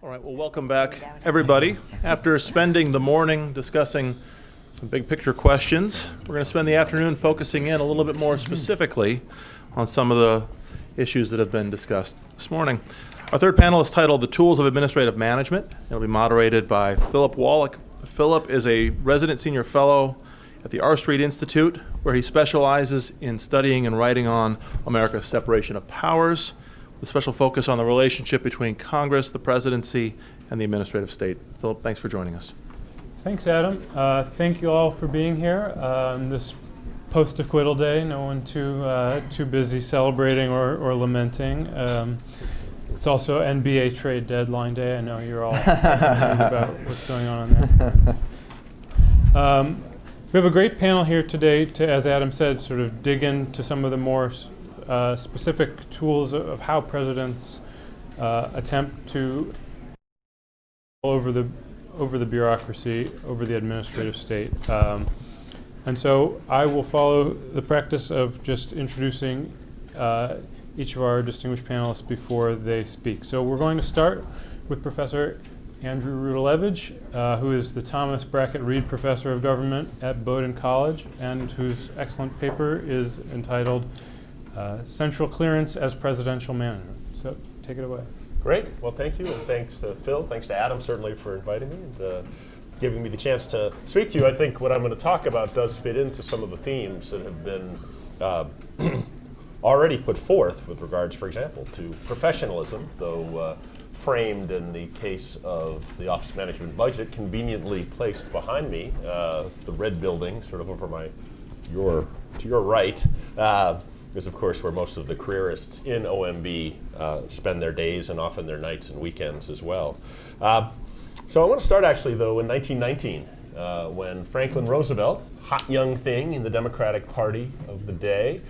All right, well, welcome back, everybody. After spending the morning discussing some big picture questions, we're going to spend the afternoon focusing in a little bit more specifically on some of the issues that have been discussed this morning. Our third panel is titled The Tools of Administrative Management. It'll be moderated by Philip Wallach. Philip is a resident senior fellow at the R Street Institute, where he specializes in studying and writing on America's separation of powers, with special focus on the relationship between Congress, the presidency, and the administrative state. Philip, thanks for joining us. Thanks, Adam. Thank you all for being here. This post-acquittal day, no one too busy celebrating or lamenting. It's also NBA trade deadline day. I know you're all concerned about what's going on there. We have a great panel here today to, as Adam said, sort of dig into some of the more specific tools of how presidents attempt to over the bureaucracy, over the administrative state. And so I will follow the practice of just introducing each of our distinguished panelists before they speak. So we're going to start with Professor Andrew Rudalevich, who is the Thomas Brackett Reed Professor of Government at Bowdoin College, and whose excellent paper is entitled Central Clearance as Presidential Management. So take it away. Great. Well, thank you, and thanks to Phil, thanks to Adam, certainly, for inviting me and giving me the chance to speak to you. I think what I'm going to talk about does fit into some of the themes that have been already put forth with regards, for example, to professionalism, though framed in the case of the Office of Management and Budget, conveniently placed behind me, the red building, sort of over to your right, is of course where most of the careerists in OMB spend their days and often their nights and weekends as well. So I want to start actually though in 1919 when Franklin Roosevelt, hot young thing in the Democratic Party of the day,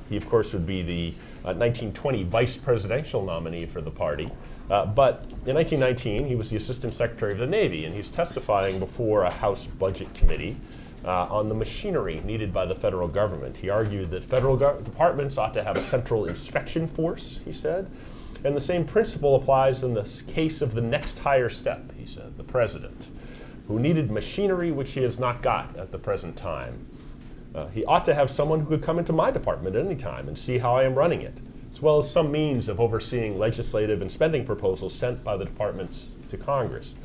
he of course would be the 1920 vice presidential nominee for the party. But in 1919 he was the Assistant Secretary of the Navy, and he's testifying before a House Budget Committee on the machinery needed by the federal government. He argued that federal departments ought to have a central inspection force, he said, and the same principle applies in the case of the next higher step, he said, the president, who needed machinery which he has not got at the present time. He ought to have someone who could come into my department at any time and see how I am running it, as well as some means of overseeing legislative and spending proposals sent by the departments to Congress.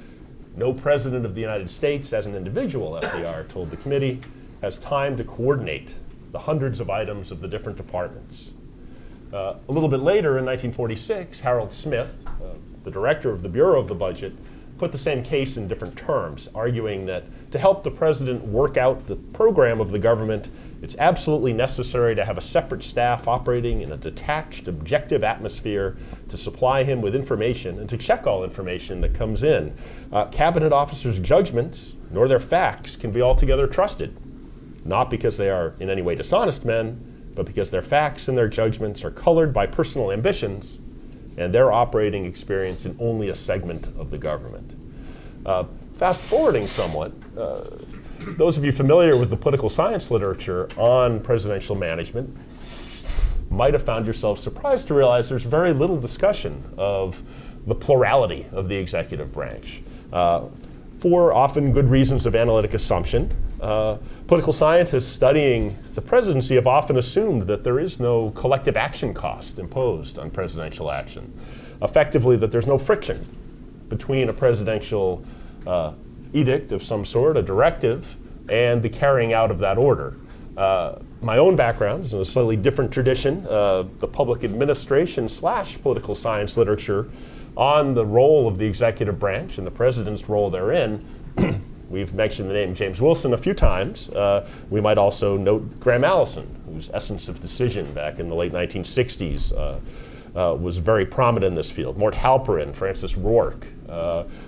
No president of the United States as an individual, FDR told the committee, has time to coordinate the hundreds of items of the different departments. A little bit later in 1946, Harold Smith, the director of the Bureau of the Budget, put the same case in different terms, arguing that to help the president work out the program of the government, it's absolutely necessary to have a separate staff operating in a detached, objective atmosphere to supply him with information and to check all information that comes in. Cabinet officers' judgments, nor their facts, can be altogether trusted, not because they are in any way dishonest men, but because their facts and their judgments are colored by personal ambitions and their operating experience in only a segment of the government. Fast forwarding somewhat, those of you familiar with the political science literature on presidential management might have found yourselves surprised to realize there's very little discussion of the plurality of the executive branch. For often good reasons of analytic assumption, political scientists studying the presidency have often assumed that there is no collective action cost imposed on presidential action. Effectively, that there's no friction between a presidential edict of some sort, a directive, and the carrying out of that order. My own background is in a slightly different tradition, the public administration / political science literature on the role of the executive branch and the president's role therein. We've mentioned the name James Wilson a few times. We might also note Graham Allison, whose Essence of Decision back in the late 1960s was very prominent in this field. Mort Halperin, Francis Rourke.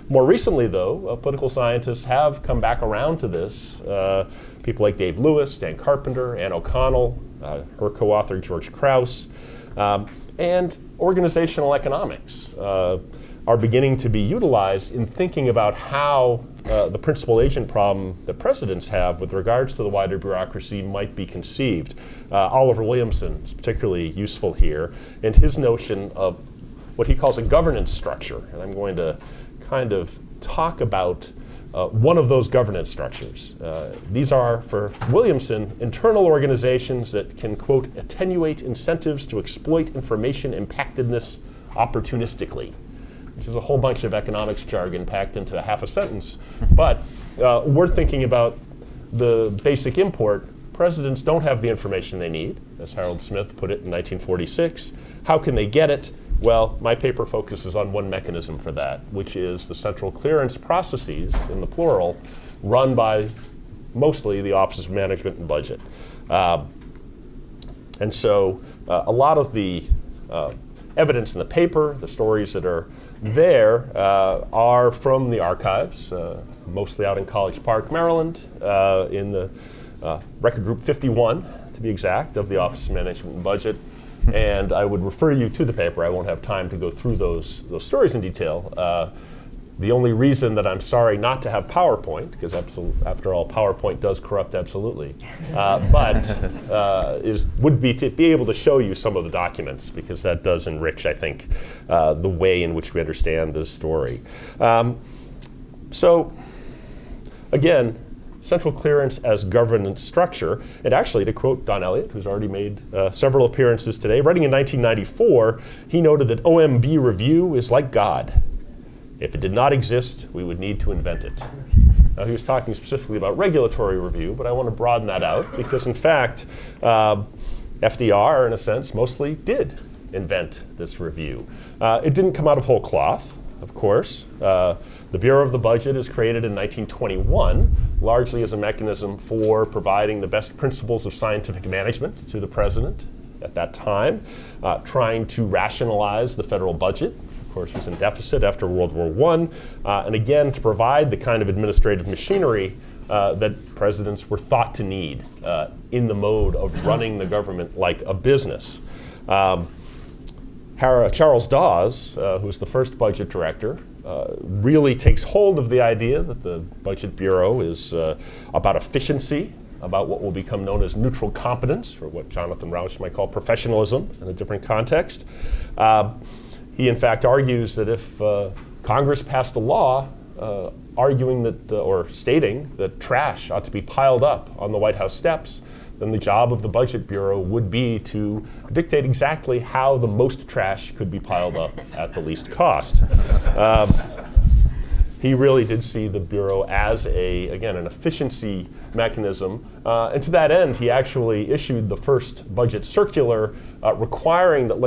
More recently, though, political scientists have come back around to this. People like Dave Lewis, Dan Carpenter, Ann O'Connell, her co-author George Krauss, and organizational economics are beginning to be utilized in thinking about how the principal agent problem that presidents have with regards to the wider bureaucracy might be conceived. Oliver Williamson is particularly useful here, and his notion of what he calls a governance structure. And I'm going to kind of talk about one of those governance structures. These are, for Williamson, internal organizations that can, quote, attenuate incentives to exploit information impactedness opportunistically, which is a whole bunch of economics jargon packed into a half a sentence. But we're thinking about the basic import. Presidents don't have the information they need, as Harold Smith put it in 1946. How can they get it? Well, my paper focuses on one mechanism for that, which is the central clearance processes, in the plural, run by mostly the Office of Management and Budget. And so a lot of the evidence in the paper, the stories that are there, are from the archives, mostly out in College Park, Maryland, in the Record Group 51, to be exact, of the Office of Management and Budget. And I would refer you to the paper. I won't have time to go through those stories in detail. The only reason that I'm sorry not to have PowerPoint, because after all, PowerPoint does corrupt absolutely, would be to be able to show you some of the documents, because that does enrich, I think, the way in which we understand this story. So, again, central clearance as governance structure. And actually, to quote Don Elliott, who's already made several appearances today, writing in 1994, he noted that OMB review is like God. If it did not exist, we would need to invent it. Now, he was talking specifically about regulatory review, but I want to broaden that out because, in fact, FDR, in a sense, mostly did invent this review. It didn't come out of whole cloth, of course. The Bureau of the Budget is created in 1921, largely as a mechanism for providing the best principles of scientific management to the president at that time, trying to rationalize the federal budget. Of course, it was in deficit after World War I, and again, to provide the kind of administrative machinery that presidents were thought to need in the mode of running the government like a business. Charles Dawes, who was the first budget director, really takes hold of the idea that the Budget Bureau is about efficiency, about what will become known as neutral competence, or what Jonathan Rauch might call professionalism in a different context. He, in fact, argues that if Congress passed a law arguing that, or stating that trash ought to be piled up on the White House steps, then the job of the Budget Bureau would be to dictate exactly how the most trash could be piled up at the least cost. He really did see the Bureau as again, an efficiency mechanism. And to that end, he actually issued the first budget circular requiring that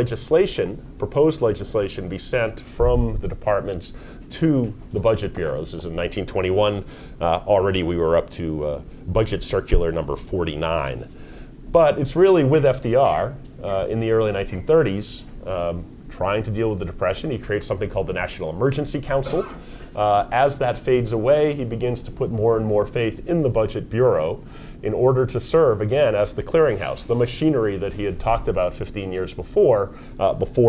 proposed legislation, be sent from the departments to the Budget Bureaus. This is in 1921. Already we were up to Budget Circular number 49. But it's really with FDR in the early 1930s, trying to deal with the Depression. He creates something called the National Emergency Council. As that fades away, he begins to put more and more faith in the Budget Bureau in order to serve, again, as the clearinghouse, the machinery that he had talked about 15 years before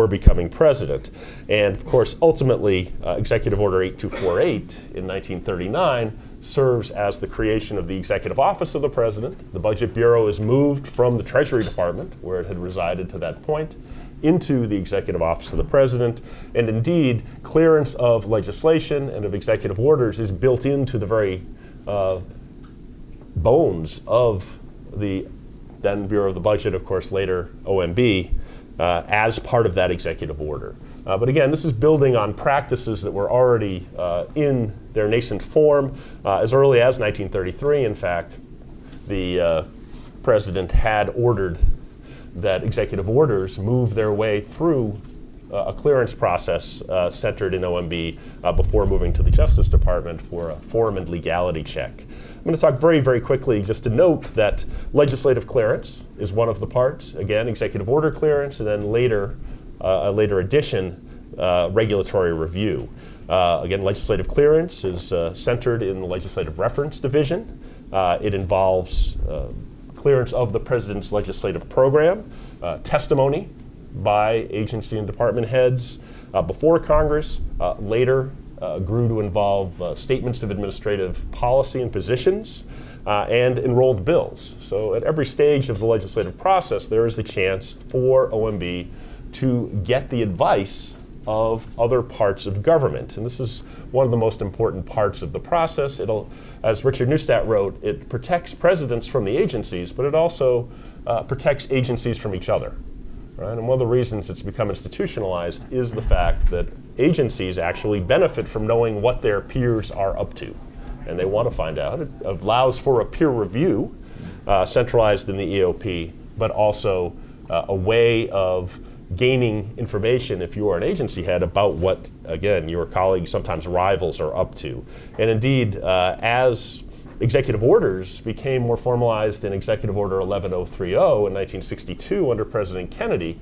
becoming president. And of course, ultimately, Executive Order 8248 in 1939 serves as the creation of the Executive Office of the President. The Budget Bureau is moved from the Treasury Department, where it had resided to that point, into the Executive Office of the President. And indeed, clearance of legislation and of executive orders is built into the very bones of the then Bureau of the Budget, of course, later OMB, as part of that executive order. But again, this is building on practices that were already in their nascent form. As early as 1933, in fact, the president had ordered that executive orders move their way through a clearance process centered in OMB before moving to the Justice Department for a form and legality check. I'm going to talk very, very quickly just to note that legislative clearance is one of the parts. Again, executive order clearance, and then later, a later addition, regulatory review. Again, legislative clearance is centered in the Legislative Reference Division. It involves clearance of the president's legislative program, testimony by agency and department heads before Congress, later grew to involve statements of administrative policy and positions, and enrolled bills. So at every stage of the legislative process, there is a chance for OMB to get the advice of other parts of government. And this is one of the most important parts of the process. It'll, as Richard Neustadt wrote, it protects presidents from the agencies, but it also protects agencies from each other. Right? And one of the reasons it's become institutionalized is the fact that agencies actually benefit from knowing what their peers are up to. And they want to find out. It allows for a peer review centralized in the EOP, but also a way of gaining information if you are an agency head about what, again, your colleagues, sometimes rivals, are up to. And indeed, as executive orders became more formalized in Executive Order 11030 in 1962 under President Kennedy,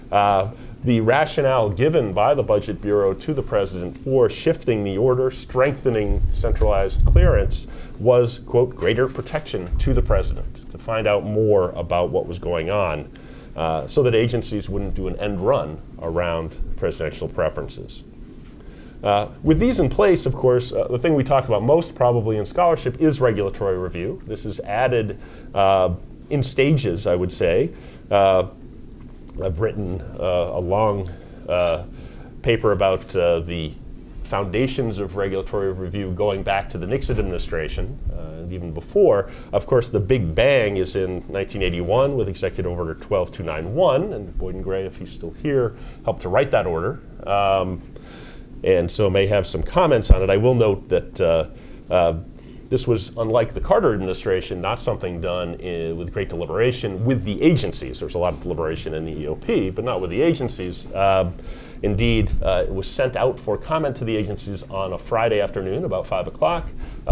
the rationale given by the Budget Bureau to the President for shifting the order, strengthening centralized clearance, was, quote, greater protection to the President, to find out more about what was going on, so that agencies wouldn't do an end run around presidential preferences. With these in place, of course, the thing we talk about most probably in scholarship is regulatory review. This is added in stages, I would say. I've written a long paper about the foundations of regulatory review going back to the Nixon administration, and even before. Of course, the big bang is in 1981 with Executive Order 12291, and Boyden Gray, if he's still here, helped to write that order. And so may have some comments on it. I will note that this was, unlike the Carter administration, not something done with great deliberation with the agencies. There was a lot of deliberation in the EOP, but not with the agencies. Indeed, it was sent out for comment to the agencies on a Friday afternoon, about 5 o'clock.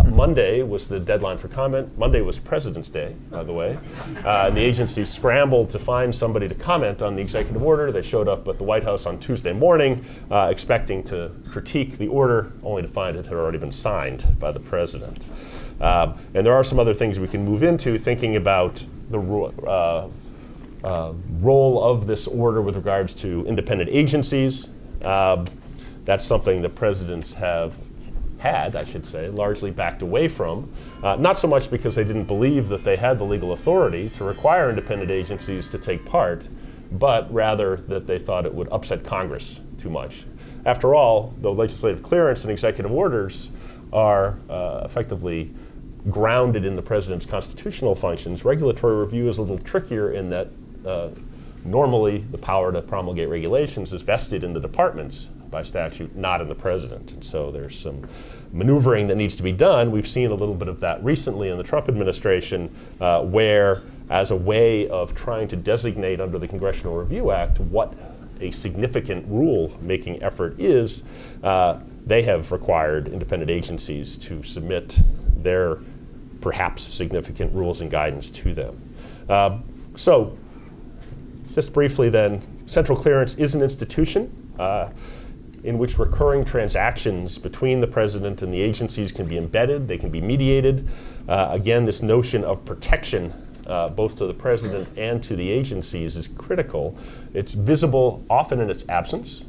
Monday was the deadline for comment. Monday was President's Day, by the way. And the agencies scrambled to find somebody to comment on the executive order. They showed up at the White House on Tuesday morning, expecting to critique the order, only to find it had already been signed by the President. And there are some other things we can move into, thinking about the role of this order with regards to independent agencies. That's something that presidents have had, I should say, largely backed away from. Not so much because they didn't believe that they had the legal authority to require independent agencies to take part, but rather that they thought it would upset Congress too much. After all, the legislative clearance and executive orders are effectively grounded in the president's constitutional functions. Regulatory review is a little trickier in that normally the power to promulgate regulations is vested in the departments by statute, not in the president. And so there's some maneuvering that needs to be done. We've seen a little bit of that recently in the Trump administration, where as a way of trying to designate under the Congressional Review Act what a significant rule-making effort is, they have required independent agencies to submit their perhaps significant rules and guidance to them. So just briefly then, central clearance is an institution in which recurring transactions between the president and the agencies can be embedded, they can be mediated. Again, this notion of protection both to the president and to the agencies is critical. It's visible often in its absence,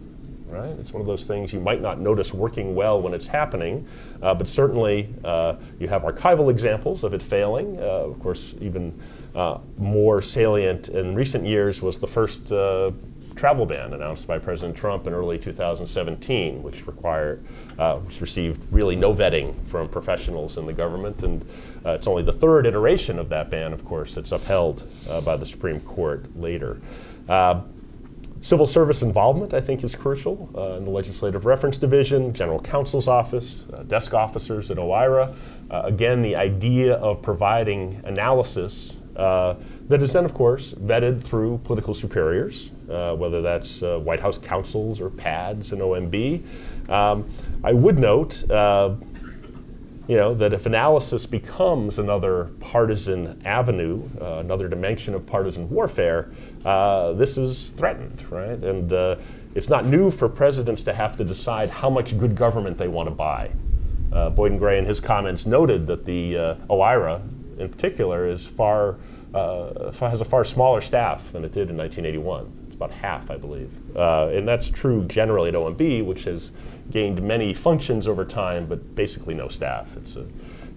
right? It's one of those things you might not notice working well when it's happening, but certainly you have archival examples of it failing. Of course, even more salient in recent years was the first travel ban announced by President Trump in early 2017, which received really no vetting from professionals in the government, and it's only the third iteration of that ban, of course, that's upheld by the Supreme Court later. Civil service involvement, I think, is crucial in the Legislative Reference Division, General Counsel's Office, desk officers at OIRA. Again, the idea of providing analysis that is then, of course, vetted through political superiors, whether that's White House counsels or PADS and OMB. I would note, that if analysis becomes another partisan avenue, another dimension of partisan warfare, this is threatened, right? And it's not new for presidents to have to decide how much good government they want to buy. Boyden Gray in his comments noted that the OIRA, in particular, has a far smaller staff than it did in 1981. It's about half, I believe. And that's true generally at OMB, which has gained many functions over time, but basically no staff. Its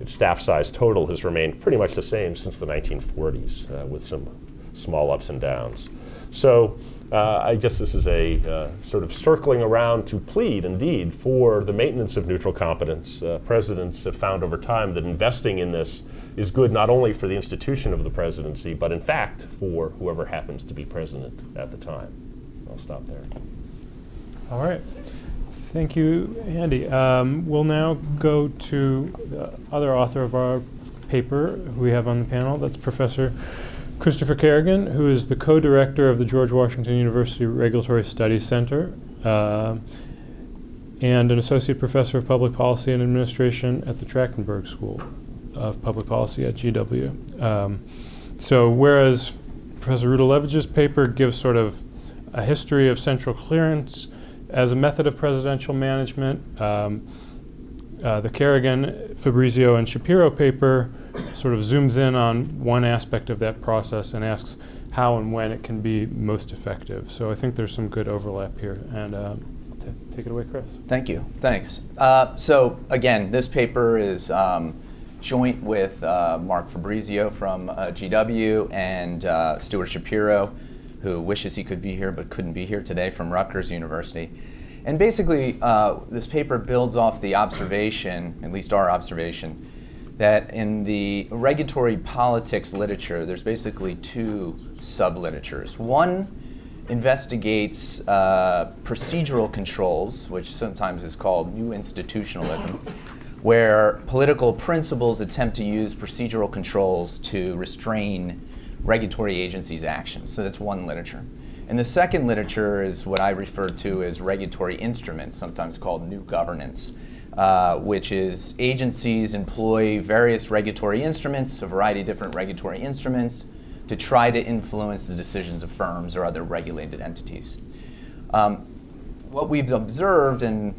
staff size total has remained pretty much the same since the 1940s, with some small ups and downs. So I guess this is a sort of circling around to plead, indeed, for the maintenance of neutral competence. Presidents have found over time that investing in this is good not only for the institution of the presidency, but in fact for whoever happens to be president at the time. I'll stop there. All right. Thank you, Andy. We'll now go to the other author of our paper who we have on the panel. That's Professor Christopher Kerrigan, who is the co-director of the George Washington University Regulatory Studies Center and an associate professor of public policy and administration at the Trachtenberg School of Public Policy at GW. So whereas Professor Rudalevich's paper gives sort of a history of central clearance as a method of presidential management, the Kerrigan, Fabrizio, and Shapiro paper sort of zooms in on one aspect of that process and asks how and when it can be most effective. So I think there's some good overlap here. And take it away, Chris. Thank you. Thanks. So again, this paper is joint with Mark Fabrizio from GW and Stuart Shapiro, who wishes he could be here but couldn't be here today, from Rutgers University. And basically, this paper builds off the observation, at least our observation, that in the regulatory politics literature, there's basically two sub-literatures. One investigates procedural controls, which sometimes is called new institutionalism, where political principles attempt to use procedural controls to restrain regulatory agencies' actions. So that's one literature. And the second literature is what I refer to as regulatory instruments, sometimes called new governance, which is agencies employ various regulatory instruments, a variety of different regulatory instruments, to try to influence the decisions of firms or other regulated entities. What we've observed, and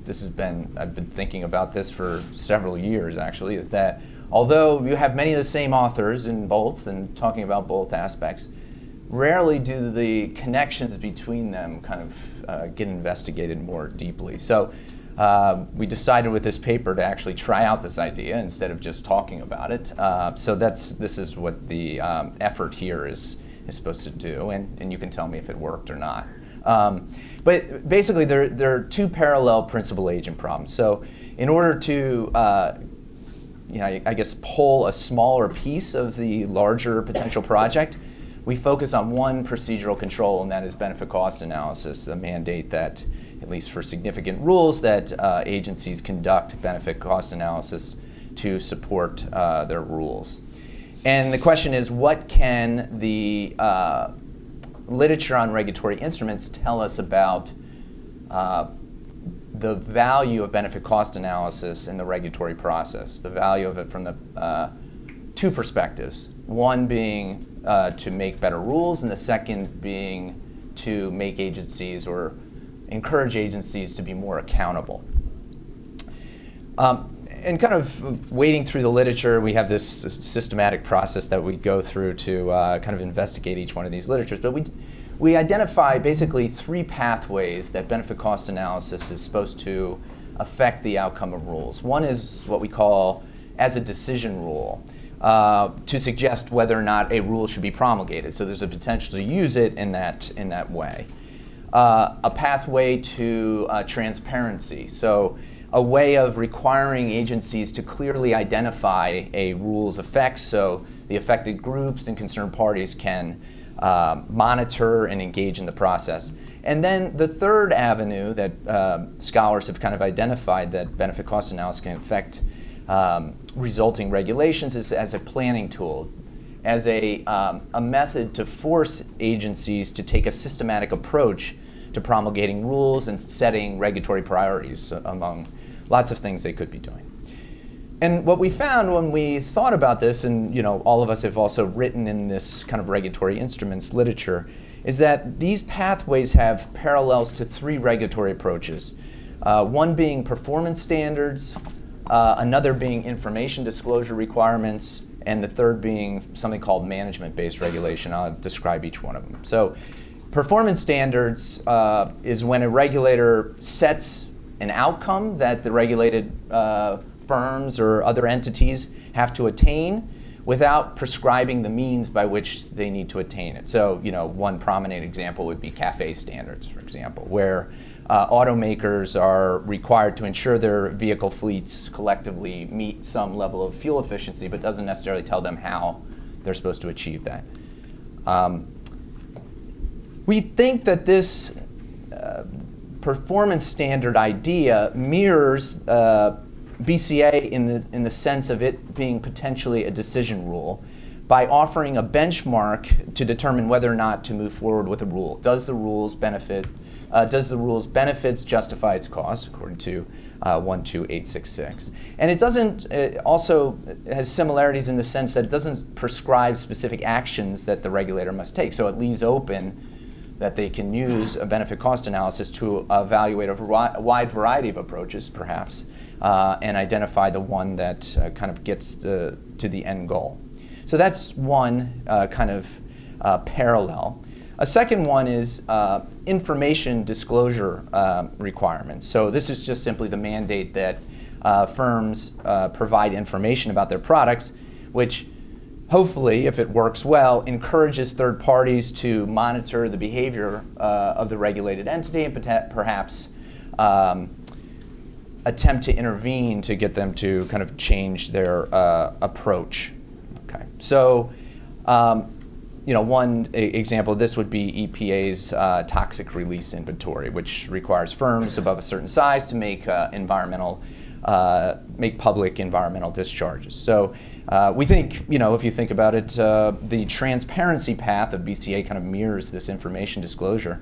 I've been thinking about this for several years actually, is that although you have many of the same authors in both and talking about both aspects, rarely do the connections between them kind of get investigated more deeply. So we decided with this paper to actually try out this idea instead of just talking about it. So this is what the effort here is supposed to do, and you can tell me if it worked or not. But basically, there are two parallel principal agent problems. So in order to I guess pull a smaller piece of the larger potential project, we focus on one procedural control, and that is benefit cost analysis, a mandate that, at least for significant rules, that agencies conduct benefit cost analysis to support their rules. And the question is, what can the literature on regulatory instruments tell us about the value of benefit cost analysis in the regulatory process, the value of it from the two perspectives, one being to make better rules, and the second being to make agencies or encourage agencies to be more accountable. And kind of wading through the literature, we have this systematic process that we go through to kind of investigate each one of these literatures. But we identify basically three pathways that benefit cost analysis is supposed to affect the outcome of rules. One is what we call as a decision rule, to suggest whether or not a rule should be promulgated. So there's a potential to use it in that way. A pathway to transparency. So a way of requiring agencies to clearly identify a rule's effects so the affected groups and concerned parties can monitor and engage in the process. And then the third avenue that scholars have kind of identified that benefit cost analysis can affect resulting regulations is as a planning tool, as a method to force agencies to take a systematic approach to promulgating rules and setting regulatory priorities among lots of things they could be doing. And what we found when we thought about this, and all of us have also written in this kind of regulatory instruments literature, is that these pathways have parallels to three regulatory approaches. One being performance standards, another being information disclosure requirements, and the third being something called management-based regulation. I'll describe each one of them. So performance standards is when a regulator sets an outcome that the regulated firms or other entities have to attain without prescribing the means by which they need to attain it. So, one prominent example would be CAFE standards, for example, where automakers are required to ensure their vehicle fleets collectively meet some level of fuel efficiency, but doesn't necessarily tell them how they're supposed to achieve that. We think that this performance standard idea mirrors BCA in the sense of it being potentially a decision rule by offering a benchmark to determine whether or not to move forward with a rule. Does the rule's benefits justify its cost, according to 12866? And it also has similarities in the sense that it doesn't prescribe specific actions that the regulator must take. So it leaves open that they can use a benefit cost analysis to evaluate a wide variety of approaches, perhaps, and identify the one that kind of gets to the end goal. So that's one kind of parallel. A second one is information disclosure requirements. So this is just simply the mandate that firms provide information about their products, which hopefully, if it works well, encourages third parties to monitor the behavior of the regulated entity and perhaps attempt to intervene to get them to kind of change their approach. Okay, so one example of this would be EPA's toxic release inventory, which requires firms above a certain size to make public environmental discharges. So we think, if you think about it, the transparency path of BCA kind of mirrors this information disclosure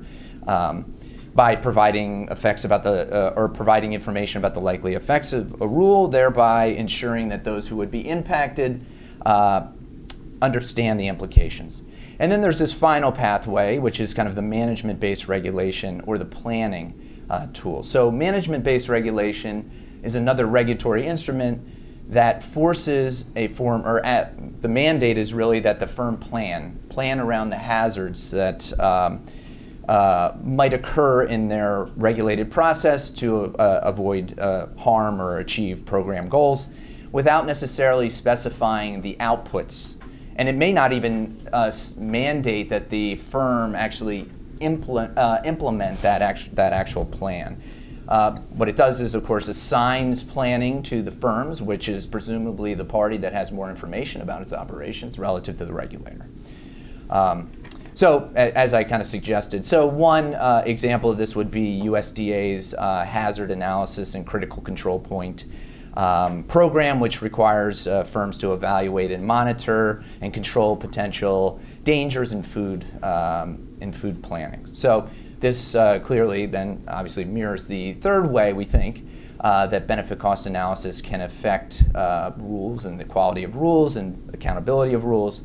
by providing providing information about the likely effects of a rule, thereby ensuring that those who would be impacted understand the implications. And then there's this final pathway, which is kind of the management-based regulation or the planning tool. So management-based regulation is another regulatory instrument that forces the mandate is really that the firm plan around the hazards that might occur in their regulated process to avoid harm or achieve program goals without necessarily specifying the outputs. And it may not even mandate that the firm actually implement that actual plan. What it does is, of course, assigns planning to the firms, which is presumably the party that has more information about its operations relative to the regulator. So, as I kind of suggested, one example of this would be USDA's hazard analysis and critical control point program, which requires firms to evaluate and monitor and control potential dangers in food planning. So this clearly then obviously mirrors the third way we think that benefit cost analysis can affect rules and the quality of rules and accountability of rules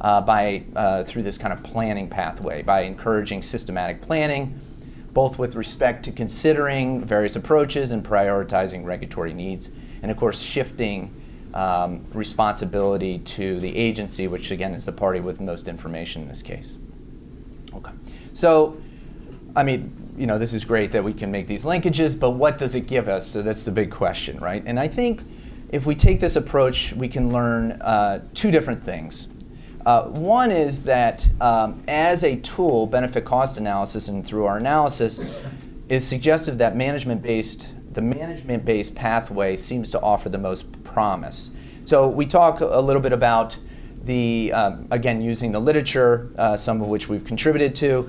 through this kind of planning pathway, by encouraging systematic planning, both with respect to considering various approaches and prioritizing regulatory needs, and of course shifting responsibility to the agency, which again is the party with most information in this case. Okay, so this is great that we can make these linkages, but what does it give us? So that's the big question, right? And I think if we take this approach, we can learn two different things. One is that as a tool, benefit cost analysis, and through our analysis, is suggestive that the management-based pathway seems to offer the most promise. So we talk a little bit about again, using the literature, some of which we've contributed to.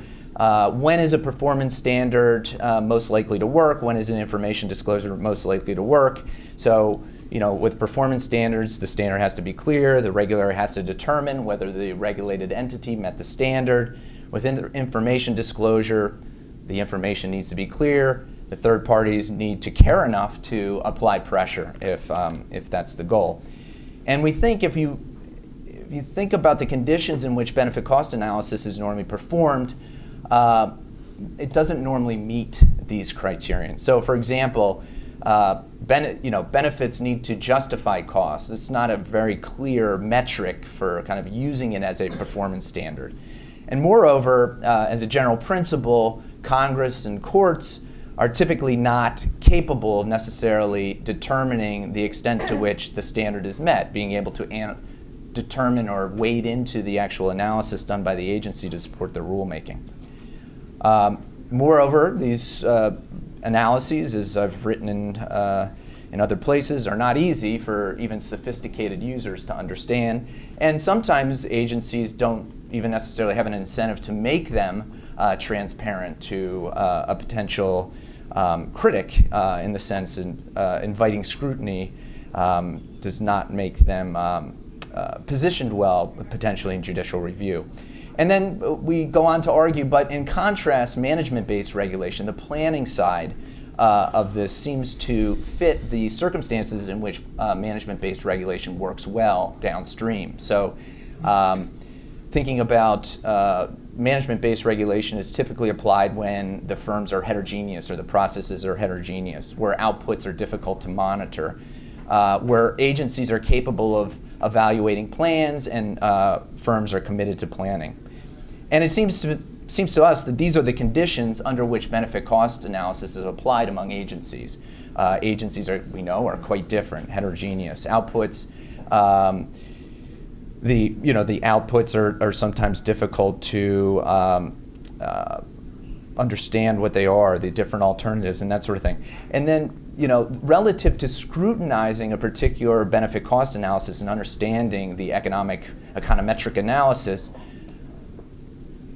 When is a performance standard most likely to work? When is an information disclosure most likely to work? So, with performance standards, the standard has to be clear. The regulator has to determine whether the regulated entity met the standard. Within the information disclosure, the information needs to be clear. The third parties need to care enough to apply pressure if that's the goal. And we think if you think about the conditions in which benefit cost analysis is normally performed, it doesn't normally meet these criterion. So, for example, benefits need to justify costs. It's not a very clear metric for kind of using it as a performance standard. And moreover, as a general principle, Congress and courts are typically not capable of necessarily determining the extent to which the standard is met, being able to determine or wade into the actual analysis done by the agency to support their rulemaking. Moreover, these analyses, as I've written in other places, are not easy for even sophisticated users to understand, and sometimes agencies don't even necessarily have an incentive to make them transparent to a potential critic, in the sense inviting scrutiny does not make them positioned well potentially in judicial review. And then we go on to argue, but in contrast, management-based regulation, the planning side of this, seems to fit the circumstances in which management-based regulation works well downstream. So thinking about management-based regulation is typically applied when the firms are heterogeneous or the processes are heterogeneous, where outputs are difficult to monitor, where agencies are capable of evaluating plans and firms are committed to planning. And it seems to us that these are the conditions under which benefit cost analysis is applied among agencies. Agencies we know are quite different, heterogeneous. Outputs, the outputs are sometimes difficult to understand what they are, the different alternatives and that sort of thing. And then, relative to scrutinizing a particular benefit cost analysis and understanding the econometric analysis,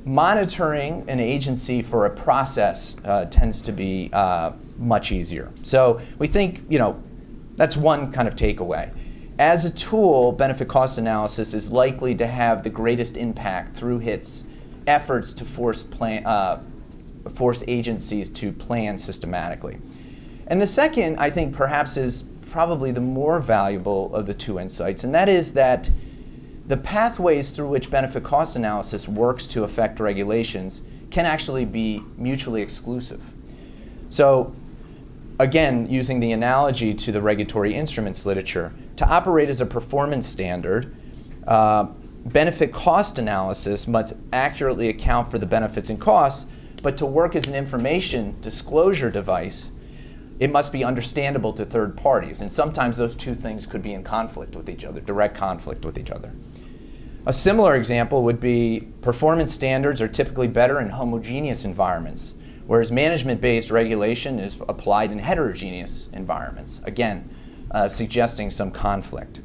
monitoring an agency for a process tends to be much easier. So we think, that's one kind of takeaway. As a tool, benefit cost analysis is likely to have the greatest impact through its efforts to force agencies to plan systematically. And the second, I think, perhaps is probably the more valuable of the two insights, and that is that the pathways through which benefit cost analysis works to affect regulations can actually be mutually exclusive. So again, using the analogy to the regulatory instruments literature, to operate as a performance standard, benefit cost analysis must accurately account for the benefits and costs, but to work as an information disclosure device, it must be understandable to third parties. And sometimes those two things could be in conflict with each other, direct conflict with each other. A similar example would be performance standards are typically better in homogeneous environments, whereas management-based regulation is applied in heterogeneous environments, again, suggesting some conflict.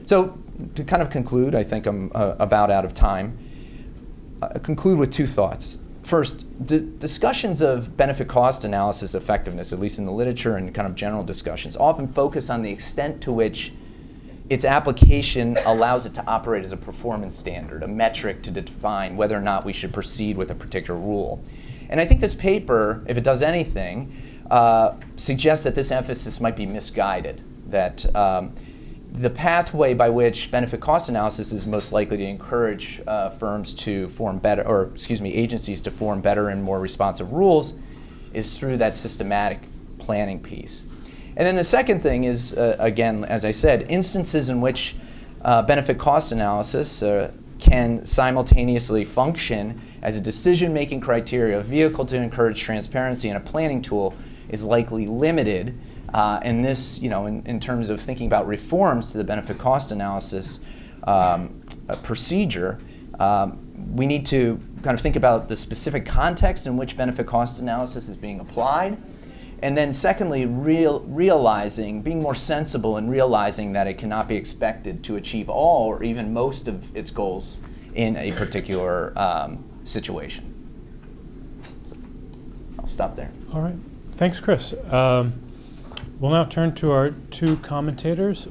So to kind of conclude, I think I'm about out of time, conclude with two thoughts. First, discussions of benefit cost analysis effectiveness, at least in the literature and kind of general discussions, often focus on the extent to which its application allows it to operate as a performance standard, a metric to define whether or not we should proceed with a particular rule. And I think this paper, if it does anything, suggests that this emphasis might be misguided, that the pathway by which benefit cost analysis is most likely to encourage firms to form better, or agencies to form better and more responsive rules is through that systematic planning piece. And then the second thing is, again, as I said, instances in which benefit cost analysis can simultaneously function as a decision-making criteria, a vehicle to encourage transparency, and a planning tool is likely limited. And this, in terms of thinking about reforms to the benefit cost analysis procedure, we need to kind of think about the specific context in which benefit cost analysis is being applied. And then secondly, realizing, being more sensible and realizing that it cannot be expected to achieve all or even most of its goals in a particular situation. So I'll stop there. All right. Thanks, Chris. We'll now turn to our two commentators.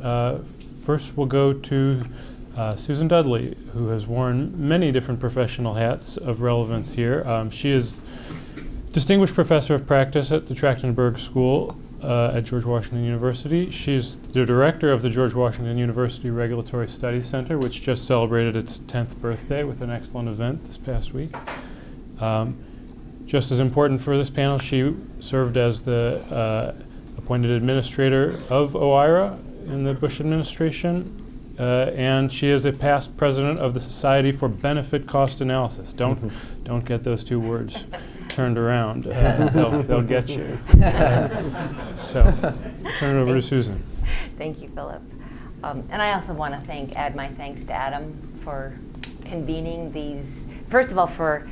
First, we'll go to Susan Dudley, who has worn many different professional hats of relevance here. She is Distinguished Professor of Practice at the Trachtenberg School at George Washington University. She's the director of the George Washington University Regulatory Studies Center, which just celebrated its 10th birthday with an excellent event this past week. Just as important for this panel, she served as the appointed administrator of OIRA in the Bush administration, and she is a past president of the Society for Benefit Cost Analysis. Don't get those two words turned around. They'll get you. So, turn it over to Susan. Thank you, Philip. And I also want to add my thanks to Adam for convening these, first of all, for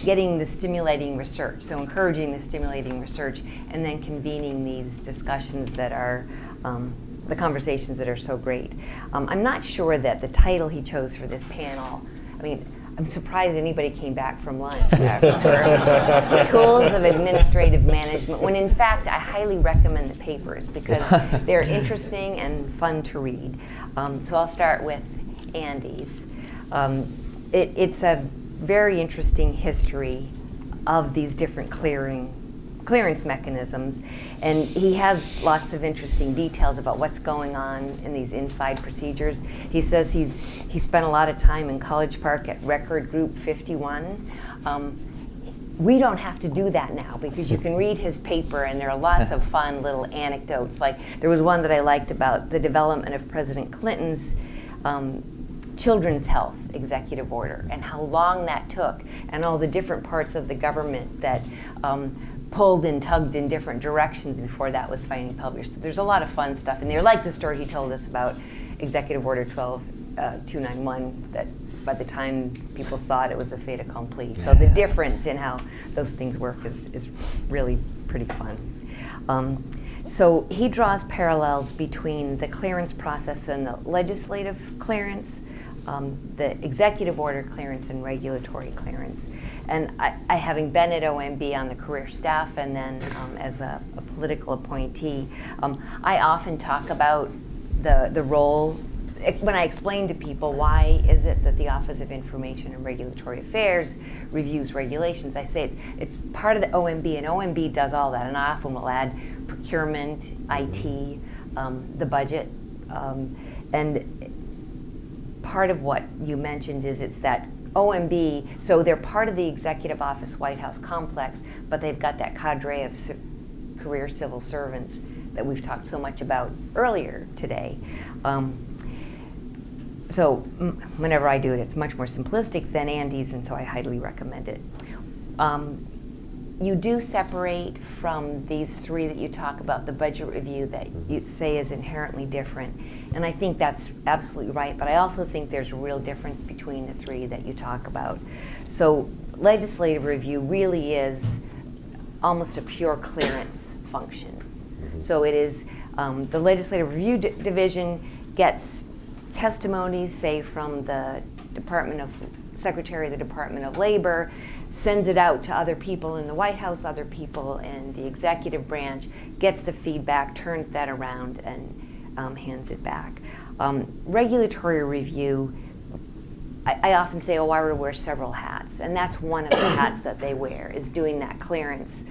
getting the stimulating research, so encouraging the stimulating research, and then convening these discussions that are, the conversations that are so great. I'm not sure that the title he chose for this panel, I mean, I'm surprised anybody came back from lunch after Tools of Administrative Management, when in fact I highly recommend the papers because they're interesting and fun to read. So I'll start with Andy's. It's a very interesting history of these different clearance mechanisms, and he has lots of interesting details about what's going on in these inside procedures. He says he spent a lot of time in College Park at Record Group 51. We don't have to do that now because you can read his paper and there are lots of fun little anecdotes. Like there was one that I liked about the development of President Clinton's children's health executive order and how long that took and all the different parts of the government that pulled and tugged in different directions before that was finally published. So there's a lot of fun stuff in there, like the story he told us about Executive Order 12291, that by the time people saw it, it was a fait accompli. So the difference in how those things work is really pretty fun. So he draws parallels between the clearance process and the legislative clearance, the executive order clearance and regulatory clearance. And I having been at OMB on the career staff and then as a political appointee, I often talk about the role, when I explain to people why is it that the Office of Information and Regulatory Affairs reviews regulations, I say it's part of the OMB, and OMB does all that, and I often will add procurement, IT, the budget, and part of what you mentioned is it's that OMB, so they're part of the Executive Office White House complex, but they've got that cadre of career civil servants that we've talked so much about earlier today. So whenever I do it, it's much more simplistic than Andy's, and so I highly recommend it. You do separate from these three that you talk about the budget review that you say is inherently different. And I think that's absolutely right, but I also think there's a real difference between the three that you talk about. So legislative review really is almost a pure clearance function. So it is, the legislative review division gets testimonies, say from the Secretary of the Department of Labor, sends it out to other people in the White House, other people in the executive branch, gets the feedback, turns that around, and hands it back. Regulatory review, I often say, oh, I wear several hats, and that's one of the hats that they wear, is doing that clearance.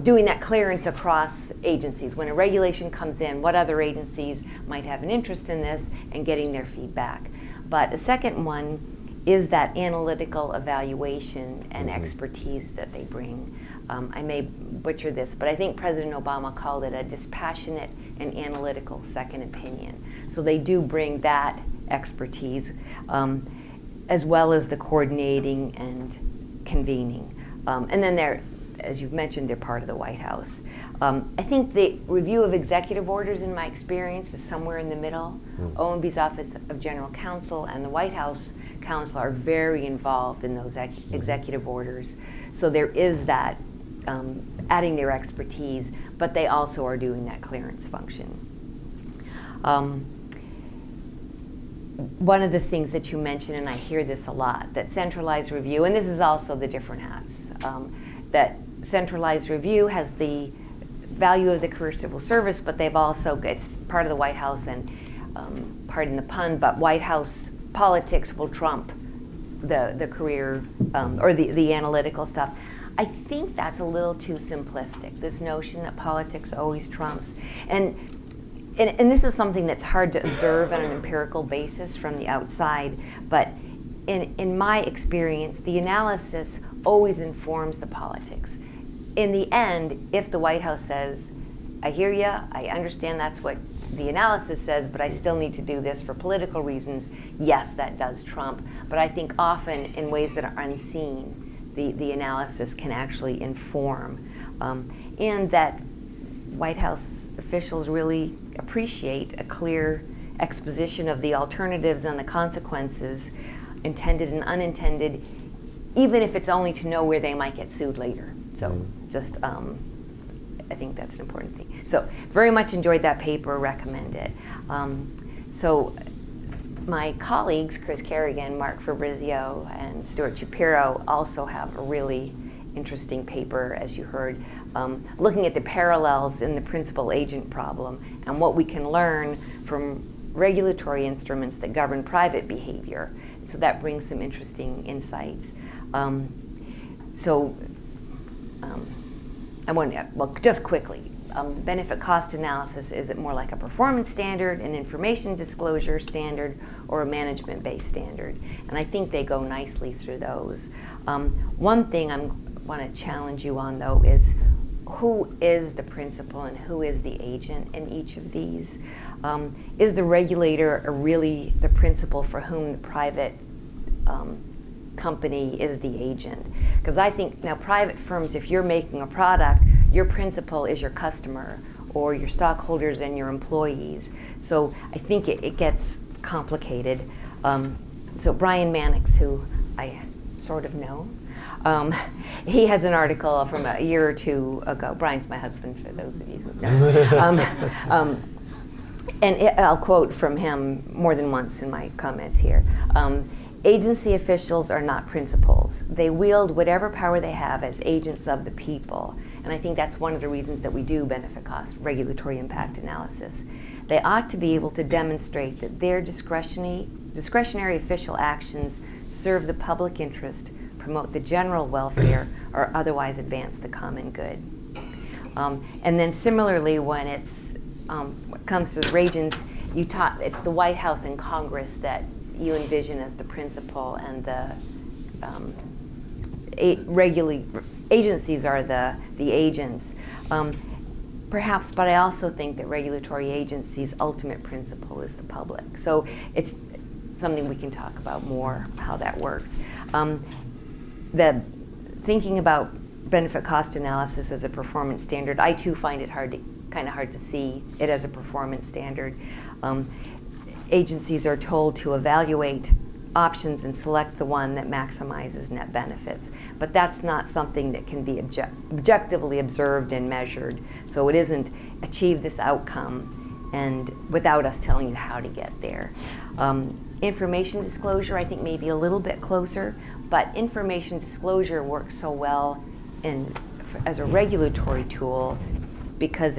Doing that clearance across agencies. When a regulation comes in, what other agencies might have an interest in this, and getting their feedback. But a second one is that analytical evaluation and expertise that they bring. I may butcher this, but I think President Obama called it a dispassionate and analytical second opinion. So they do bring that expertise, as well as the coordinating and convening. And then they're, as you've mentioned, they're part of the White House. I think the review of executive orders, in my experience, is somewhere in the middle. OMB's Office of General Counsel and the White House Counsel are very involved in those executive orders. So there is that adding their expertise, but they also are doing that clearance function. One of the things that you mentioned, and I hear this a lot, that centralized review, and this is also the different hats, that centralized review has the value of the career civil service, but they've also, it's part of the White House, and pardon the pun, but White House politics will trump the career or the analytical stuff. I think that's a little too simplistic, this notion that politics always trumps. And this is something that's hard to observe on an empirical basis from the outside, but in my experience, the analysis always informs the politics. In the end, if the White House says, I hear you, I understand that's what the analysis says, but I still need to do this for political reasons, yes, that does trump. But I think often in ways that are unseen, the analysis can actually inform. And that White House officials really appreciate a clear exposition of the alternatives and the consequences, intended and unintended, even if it's only to know where they might get sued later. So just, I think that's an important thing. So very much enjoyed that paper, recommend it. So my colleagues, Chris Kerrigan, Mark Fabrizio, and Stuart Shapiro also have a really interesting paper, as you heard, looking at the parallels in the principal-agent problem and what we can learn from regulatory instruments that govern private behavior. So that brings some interesting insights. I want to, well, just quickly, benefit cost analysis, is it more like a performance standard, an information disclosure standard, or a management-based standard? And I think they go nicely through those. One thing I want to challenge you on, though, is who is the principal and who is the agent in each of these? Is the regulator really the principal for whom the private company is the agent? Because I think now private firms, if you're making a product, your principal is your customer or your stockholders and your employees. So I think it gets complicated. So Brian Mannix, who I sort of know, he has an article from a year or two ago. Brian's my husband, for those of you who know. I'll quote from him more than once in my comments here. Agency officials are not principals. They wield whatever power they have as agents of the people. And I think that's one of the reasons that we do benefit cost regulatory impact analysis. They ought to be able to demonstrate that their discretionary official actions serve the public interest, promote the general welfare, or otherwise advance the common good. And then similarly, when it comes to the regions, it's the White House and Congress that you envision as the principal, and the agencies are the agents. Perhaps, but I also think that regulatory agencies' ultimate principal is the public. So it's something we can talk about more, how that works. Thinking about benefit cost analysis as a performance standard, I too find it kind of hard to see it as a performance standard. Agencies are told to evaluate options and select the one that maximizes net benefits. But that's not something that can be objectively observed and measured. So it isn't achieve this outcome and without us telling you how to get there. Information disclosure, I think, may be a little bit closer, but information disclosure works so well as a regulatory tool because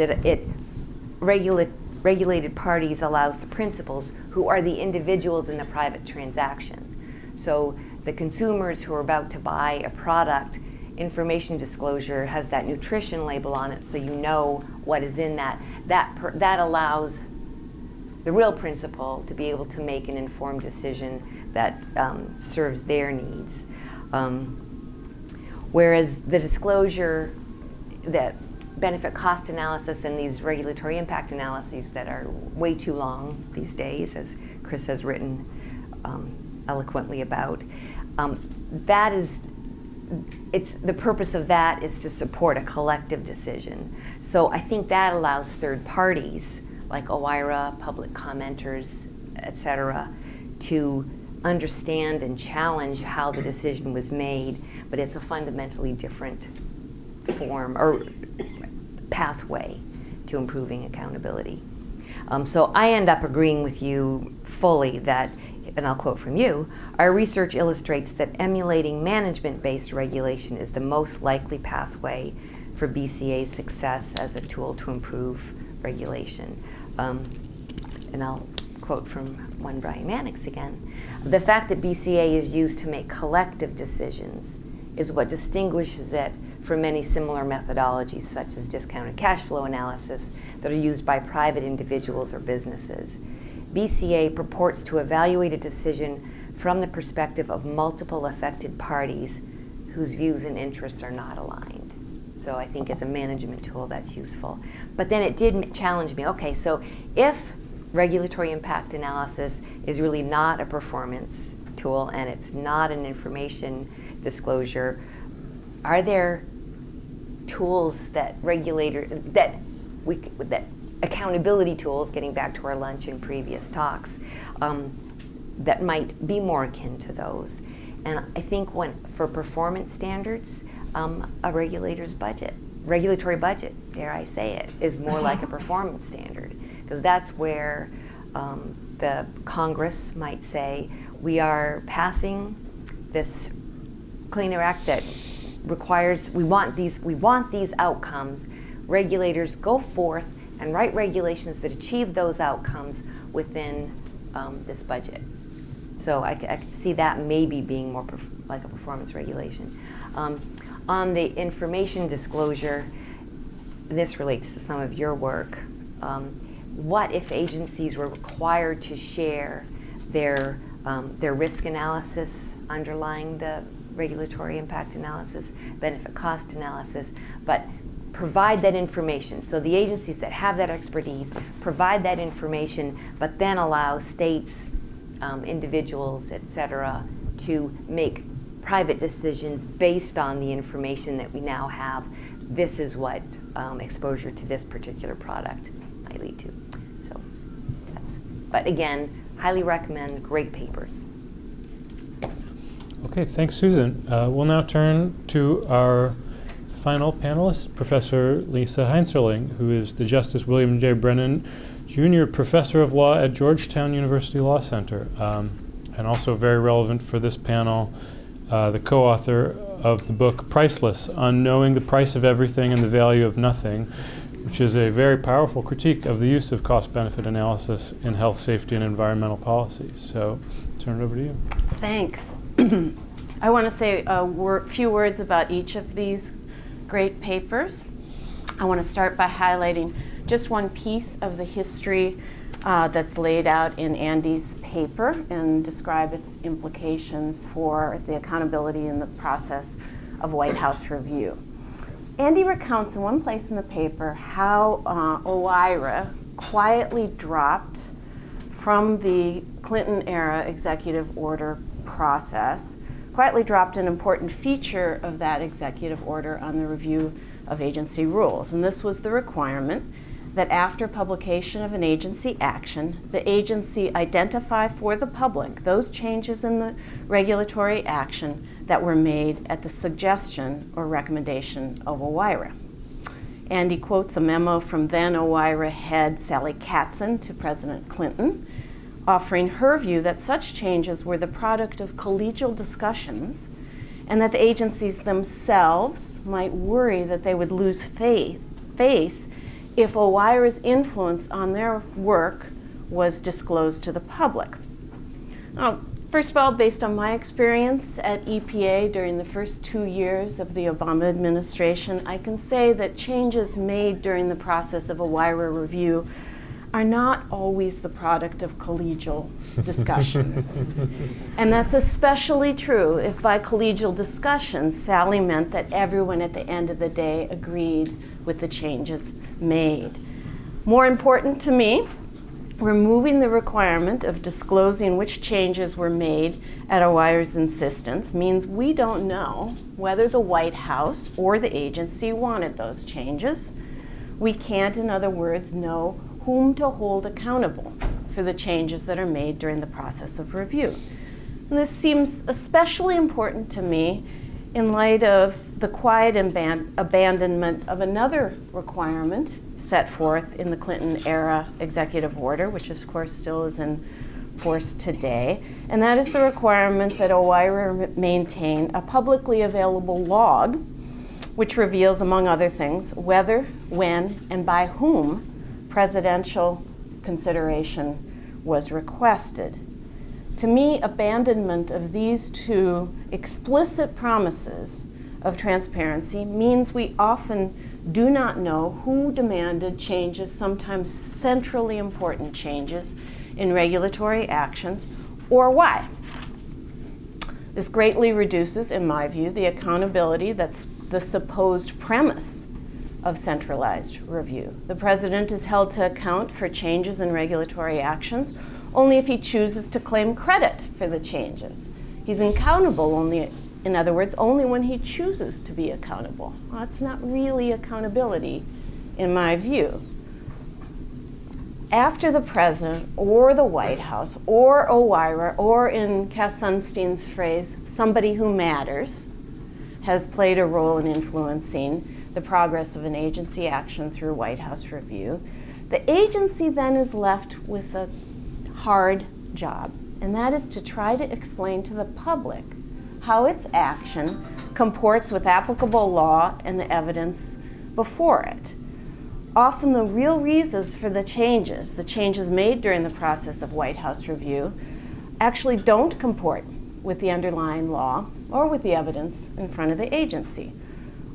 regulated parties allows the principals, who are the individuals in the private transaction. So the consumers who are about to buy a product, information disclosure has that nutrition label on it, so you know what is in that. That allows the real principal to be able to make an informed decision that serves their needs. Whereas the disclosure, that benefit cost analysis and these regulatory impact analyses that are way too long these days, as Chris has written eloquently about, the purpose of that is to support a collective decision. So I think that allows third parties like OIRA, public commenters, et cetera, to understand and challenge how the decision was made, but it's a fundamentally different form or pathway to improving accountability. So I end up agreeing with you fully that, and I'll quote from you, our research illustrates that emulating management-based regulation is the most likely pathway for BCA's success as a tool to improve regulation. And I'll quote from one Brian Mannix again. The fact that BCA is used to make collective decisions is what distinguishes it from many similar methodologies, such as discounted cash flow analysis, that are used by private individuals or businesses. BCA purports to evaluate a decision from the perspective of multiple affected parties whose views and interests are not aligned. So I think as a management tool, that's useful. But then it did challenge me. Okay, so if regulatory impact analysis is really not a performance tool and it's not an information disclosure, are there tools that that accountability tools, getting back to our lunch and previous talks, that might be more akin to those. And I think for performance standards, a regulatory budget, dare I say it, is more like a performance standard, because that's where the Congress might say, we are passing this Clean Air Act that requires, we want these outcomes. Regulators go forth and write regulations that achieve those outcomes within this budget. So I could see that maybe being more like a performance regulation. On the information disclosure, this relates to some of your work. What if agencies were required to share their risk analysis underlying the regulatory impact analysis, benefit cost analysis, but provide that information? So the agencies that have that expertise provide that information, but then allow states, individuals, et cetera, to make private decisions based on the information that we now have. This is what exposure to this particular product might lead to. So but again, highly recommend, great papers. Okay, thanks, Susan. We'll now turn to our final panelist, Professor Lisa Heinzerling, who is the Justice William J. Brennan Jr. Professor of Law at Georgetown University Law Center, and also very relevant for this panel, the co-author of the book Priceless, on knowing the price of everything and the value of nothing, which is a very powerful critique of the use of cost-benefit analysis in health, safety, and environmental policy. So, turn it over to you. Thanks. I want to say a few words about each of these great papers. I want to start by highlighting just one piece of the history that's laid out in Andy's paper and describe its implications for the accountability in the process of White House review. Andy recounts in one place in the paper how OIRA quietly dropped from the Clinton-era executive order process, quietly dropped an important feature of that executive order on the review of agency rules. And this was the requirement that after publication of an agency action, the agency identify for the public those changes in the regulatory action that were made at the suggestion or recommendation of OIRA. And he quotes a memo from then OIRA head Sally Katzen to President Clinton, offering her view that such changes were the product of collegial discussions and that the agencies themselves might worry that they would lose face if OIRA's influence on their work was disclosed to the public. Now, first of all, based on my experience at EPA during the first 2 years of the Obama administration, I can say that changes made during the process of OIRA review are not always the product of collegial discussions. And that's especially true if by collegial discussions, Sally meant that everyone at the end of the day agreed with the changes made. More important to me, removing the requirement of disclosing which changes were made at OIRA's insistence means we don't know whether the White House or the agency wanted those changes. We can't, in other words, know whom to hold accountable for the changes that are made during the process of review. And this seems especially important to me in light of the quiet abandonment of another requirement set forth in the Clinton-era executive order, which of course still is in force today, and that is the requirement that OIRA maintain a publicly available log which reveals, among other things, whether, when, and by whom presidential consideration was requested. To me, abandonment of these two explicit promises of transparency means we often do not know who demanded changes, sometimes centrally important changes, in regulatory actions, or why. This greatly reduces, in my view, the accountability that's the supposed premise of centralized review. The president is held to account for changes in regulatory actions only if he chooses to claim credit for the changes. He's accountable only, in other words, only when he chooses to be accountable. Well, that's not really accountability, in my view. after the president or the White House or OIRA, or in Cass Sunstein's phrase, somebody who matters, has played a role in influencing the progress of an agency action through White House review, the agency then is left with a hard job, and that is to try to explain to the public how its action comports with applicable law and the evidence before it. Often the real reasons for the changes made during the process of White House review, actually don't comport with the underlying law or with the evidence in front of the agency.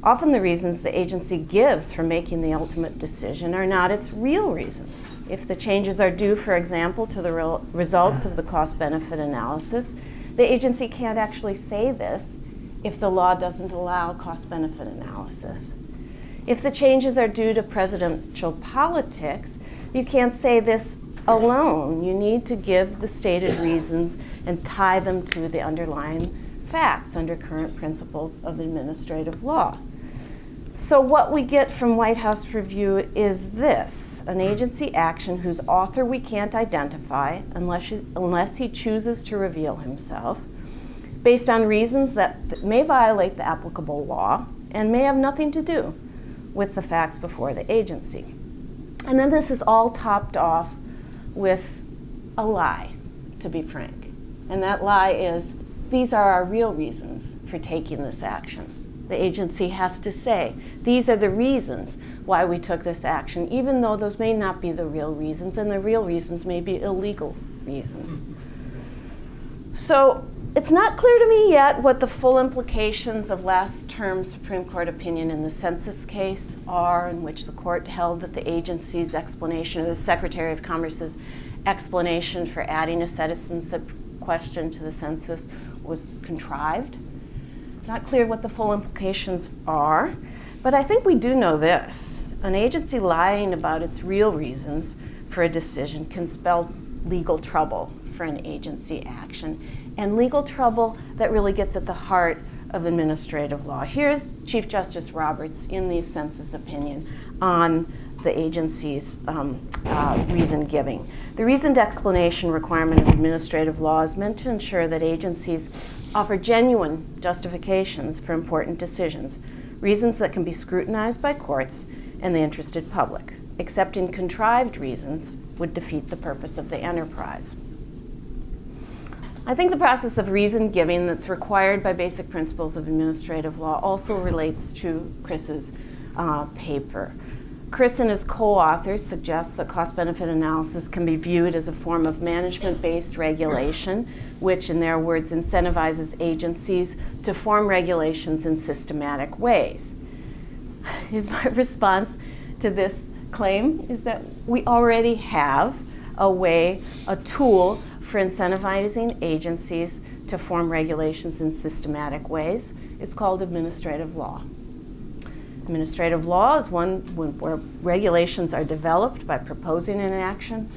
Often the reasons the agency gives for making the ultimate decision are not its real reasons. If the changes are due, for example, to the results of the cost-benefit analysis, the agency can't actually say this if the law doesn't allow cost-benefit analysis. If the changes are due to presidential politics, you can't say this alone. You need to give the stated reasons and tie them to the underlying facts under current principles of administrative law. So what we get from White House review is this: an agency action whose author we can't identify unless he chooses to reveal himself, based on reasons that may violate the applicable law and may have nothing to do with the facts before the agency. And then this is all topped off with a lie, to be frank. And that lie is, these are our real reasons for taking this action. The agency has to say, these are the reasons why we took this action, even though those may not be the real reasons, and the real reasons may be illegal reasons. So it's not clear to me yet what the full implications of last term's Supreme Court opinion in the Census Case are, in which the court held that the agency's explanation, or the Secretary of Commerce's explanation for adding a citizenship question to the census, was contrived. It's not clear what the full implications are, but I think we do know this. An agency lying about its real reasons for a decision can spell legal trouble for an agency action, and legal trouble that really gets at the heart of administrative law. Here's Chief Justice Roberts in the census opinion on the agency's reason giving. The reasoned explanation requirement of administrative law is meant to ensure that agencies offer genuine justifications for important decisions, reasons that can be scrutinized by courts and the interested public. Accepting contrived reasons would defeat the purpose of the enterprise. I think the process of reason giving that's required by basic principles of administrative law also relates to Chris's paper. Chris and his co-authors suggest that cost-benefit analysis can be viewed as a form of management-based regulation, which, in their words, incentivizes agencies to form regulations in systematic ways. My response to this claim is that we already have a tool for incentivizing agencies to form regulations in systematic ways. It's called administrative law. Administrative law is one where regulations are developed by proposing an action,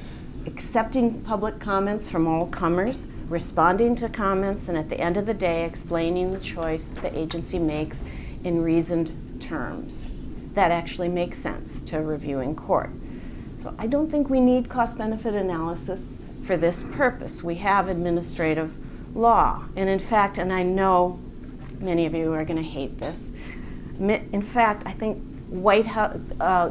accepting public comments from all comers, responding to comments, and at the end of the day, explaining the choice that the agency makes in reasoned terms. That actually makes sense to a reviewing court. So I don't think we need cost-benefit analysis for this purpose. We have administrative law. And in fact, and I know many of you are going to hate this, in fact, I think White House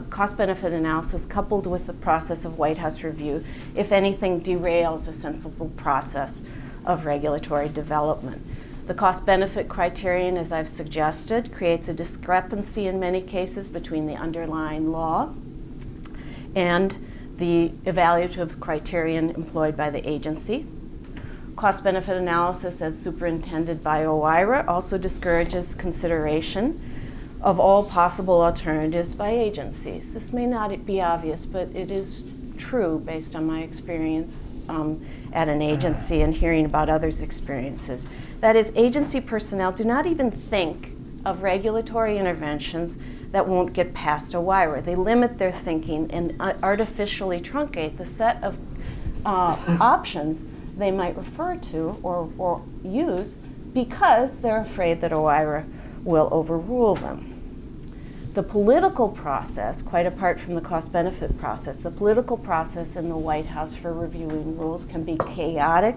cost-benefit analysis coupled with the process of White House review, if anything, derails a sensible process of regulatory development. The cost-benefit criterion, as I've suggested, creates a discrepancy in many cases between the underlying law and the evaluative criterion employed by the agency. Cost-benefit analysis, as superintended by OIRA, also discourages consideration of all possible alternatives by agencies. This may not be obvious, but it is true based on my experience at an agency and hearing about others' experiences. That is, agency personnel do not even think of regulatory interventions that won't get past OIRA. They limit their thinking and artificially truncate the set of options they might refer to or use because they're afraid that OIRA will overrule them. The political process, quite apart from the cost-benefit process, the political process in the White House for reviewing rules can be chaotic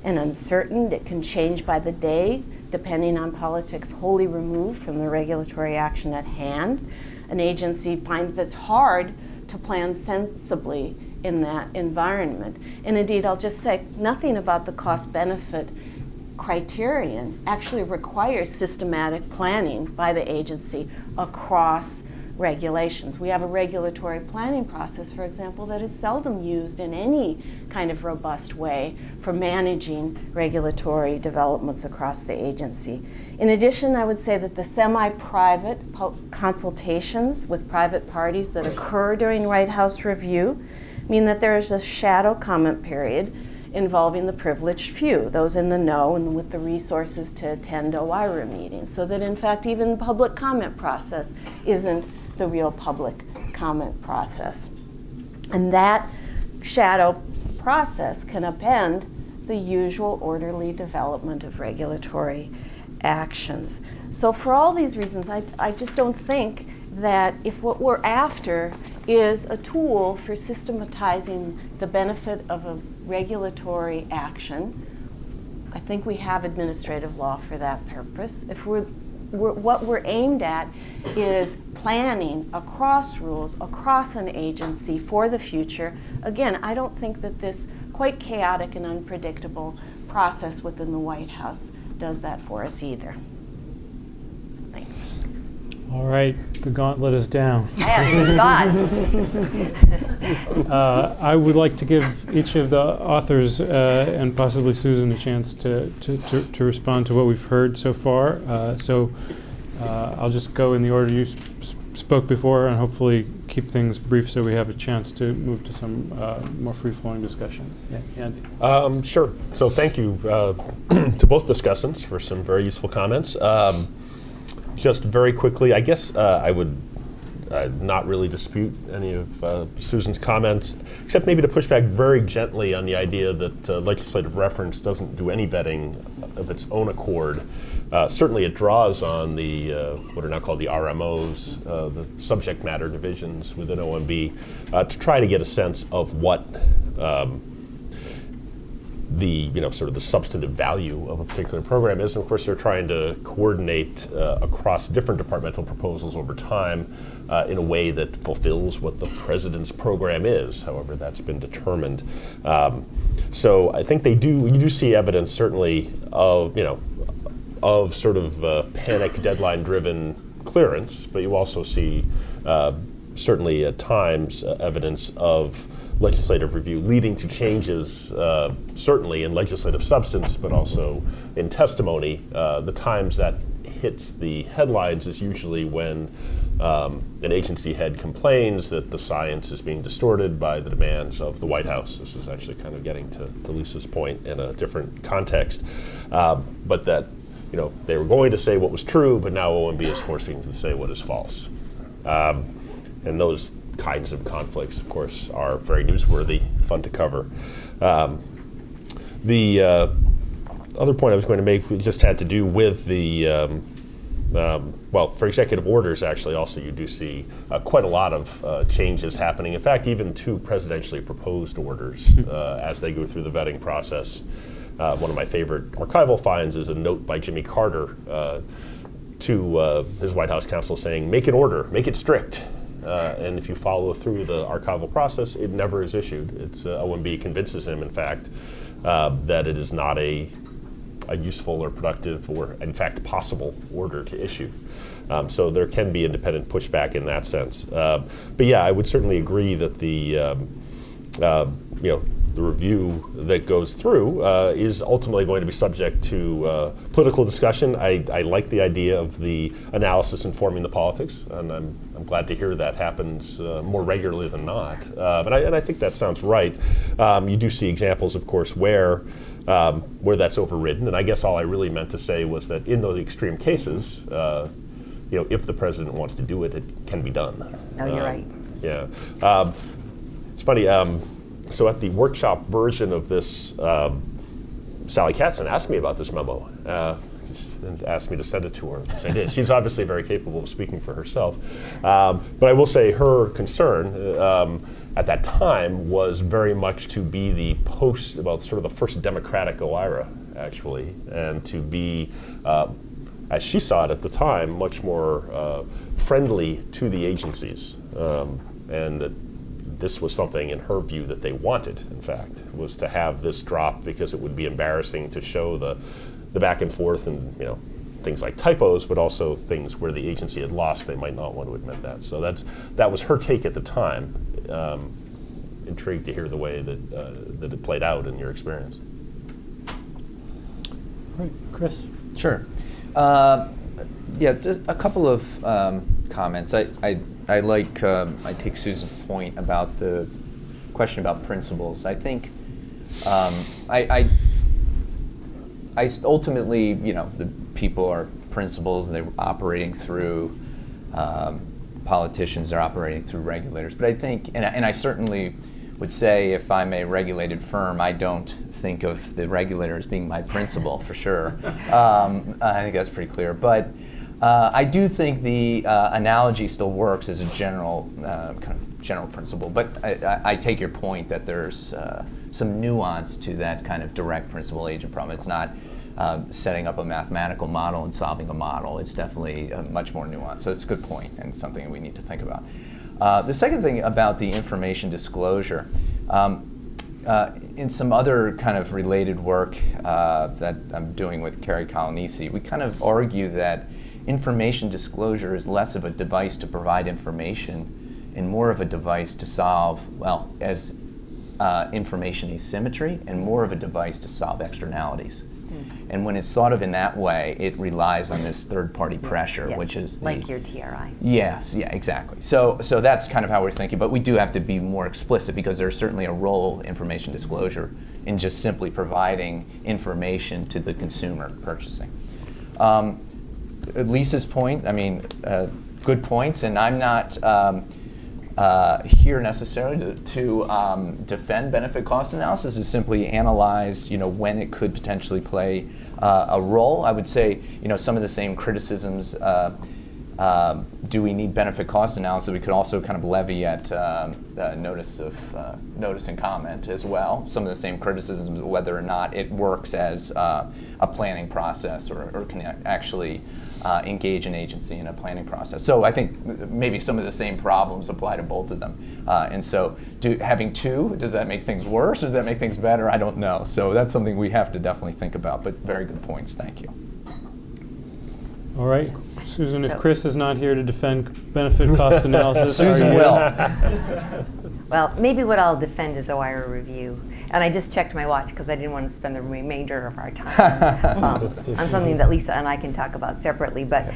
and uncertain. It can change by the day, depending on politics wholly removed from the regulatory action at hand. An agency finds it's hard to plan sensibly in that environment. And indeed, I'll just say, nothing about the cost-benefit criterion actually requires systematic planning by the agency across regulations. We have a regulatory planning process, for example, that is seldom used in any kind of robust way for managing regulatory developments across the agency. In addition, I would say that the semi-private consultations with private parties that occur during White House review mean that there is a shadow comment period involving the privileged few, those in the know and with the resources to attend OIRA meetings, so that in fact even the public comment process isn't the real public comment process. And that shadow process can upend the usual orderly development of regulatory actions. So for all these reasons, I just don't think that if what we're after is a tool for systematizing the benefit of a regulatory action, I think we have administrative law for that purpose. If what we're aimed at is planning across rules, across an agency for the future, again, I don't think that this quite chaotic and unpredictable process within the White House does that for us either. Thanks. All right, the gauntlet is down. I have some thoughts. I would like to give each of the authors and possibly Susan a chance to respond to what we've heard so far. I'll just go in the order you spoke before and hopefully keep things brief so we have a chance to move to some more free-flowing discussions. Yeah, Andy. Sure. So thank you to both discussants for some very useful comments. Just very quickly, I guess I would not really dispute any of Susan's comments, except maybe to push back very gently on the idea that legislative reference doesn't do any vetting of its own accord. Certainly it draws on the, what are now called the RMOs, the subject matter divisions within OMB, to try to get a sense of what the sort of the substantive value of a particular program is. And of course they're trying to coordinate across different departmental proposals over time in a way that fulfills what the president's program is, however that's been determined. So I think you do see evidence certainly of sort of panic deadline driven clearance, but you also see certainly at times evidence of legislative review leading to changes, certainly in legislative substance, but also in testimony. The times that hits the headlines is usually when an agency head complains that the science is being distorted by the demands of the White House. This is actually kind of getting to Lisa's point in a different context. But that they were going to say what was true, but now OMB is forcing them to say what is false. And those kinds of conflicts, of course, are very newsworthy, fun to cover. The other point I was going to make just had to do with the, for executive orders, actually, also you do see quite a lot of changes happening. In fact, even to presidentially proposed orders as they go through the vetting process. One of my favorite archival finds is a note by Jimmy Carter to his White House counsel saying, make an order, make it strict. And if you follow through the archival process, it never is issued. It's OMB convinces him, in fact, that it is not a useful or productive or, in fact, possible order to issue. So there can be independent pushback in that sense. But yeah, I would certainly agree that the review that goes through is ultimately going to be subject to political discussion. I like the idea of the analysis informing the politics, and I'm glad to hear that happens more regularly than not. And I think that sounds right. You do see examples, of course, where that's overridden, and I guess all I really meant to say was that in those extreme cases, if the president wants to do it, it can be done. No, you're right. Yeah. It's funny. So at the workshop version of this, Sally Katzen asked me about this memo. and asked me to send it to her, which I did. She's obviously very capable of speaking for herself. But I will say her concern at that time was very much to be the sort of the first democratic OIRA, actually, and to be, as she saw it at the time, much more friendly to the agencies. And that this was something, in her view, that they wanted, in fact, was to have this drop because it would be embarrassing to show the back and forth and, things like typos, but also things where the agency had lost. They might not want to admit that. So that was her take at the time. Intrigued to hear the way that it played out in your experience. All right, Chris? Sure. Just a couple of comments. I take Susan's point about the question about principles. I think I ultimately, the people are principals and they're operating through politicians, they're operating through regulators. But I think, and I certainly would say if I'm a regulated firm, I don't think of the regulator as being my principal, for sure. I think that's pretty clear. But I do think the analogy still works as a general general principle. But I take your point that there's some nuance to that kind of direct principal-agent problem. It's not setting up a mathematical model and solving a model. It's definitely much more nuanced. So it's a good point and something we need to think about. The second thing about the information disclosure, in some other kind of related work that I'm doing with Kerry Colonisi, we kind of argue that information disclosure is less of a device to provide information and more of a device to solve, information asymmetry, and more of a device to solve externalities. And when it's thought of in that way, it relies on this third-party pressure, which is like your TRI. Yes, exactly. So that's kind of how we're thinking, but we do have to be more explicit because there's certainly a role information disclosure in just simply providing information to the consumer purchasing. Lisa's point, good points, and I'm not here necessarily to defend benefit cost analysis. Is simply analyze, when it could potentially play a role. I would say, some of the same criticisms. Do we need benefit cost analysis? We could also kind of levy at notice and comment as well. Some of the same criticisms, whether or not it works as a planning process or can actually engage an agency in a planning process. So I think maybe some of the same problems apply to both of them. And so having two, does that make things worse? Does that make things better? I don't know. So that's something we have to definitely think about, but very good points. Thank you. All right. Susan, if Chris is not here to defend benefit cost analysis, Susan will. Well, maybe what I'll defend is OIRA review. And I just checked my watch because I didn't want to spend the remainder of our time on something that Lisa and I can talk about separately. But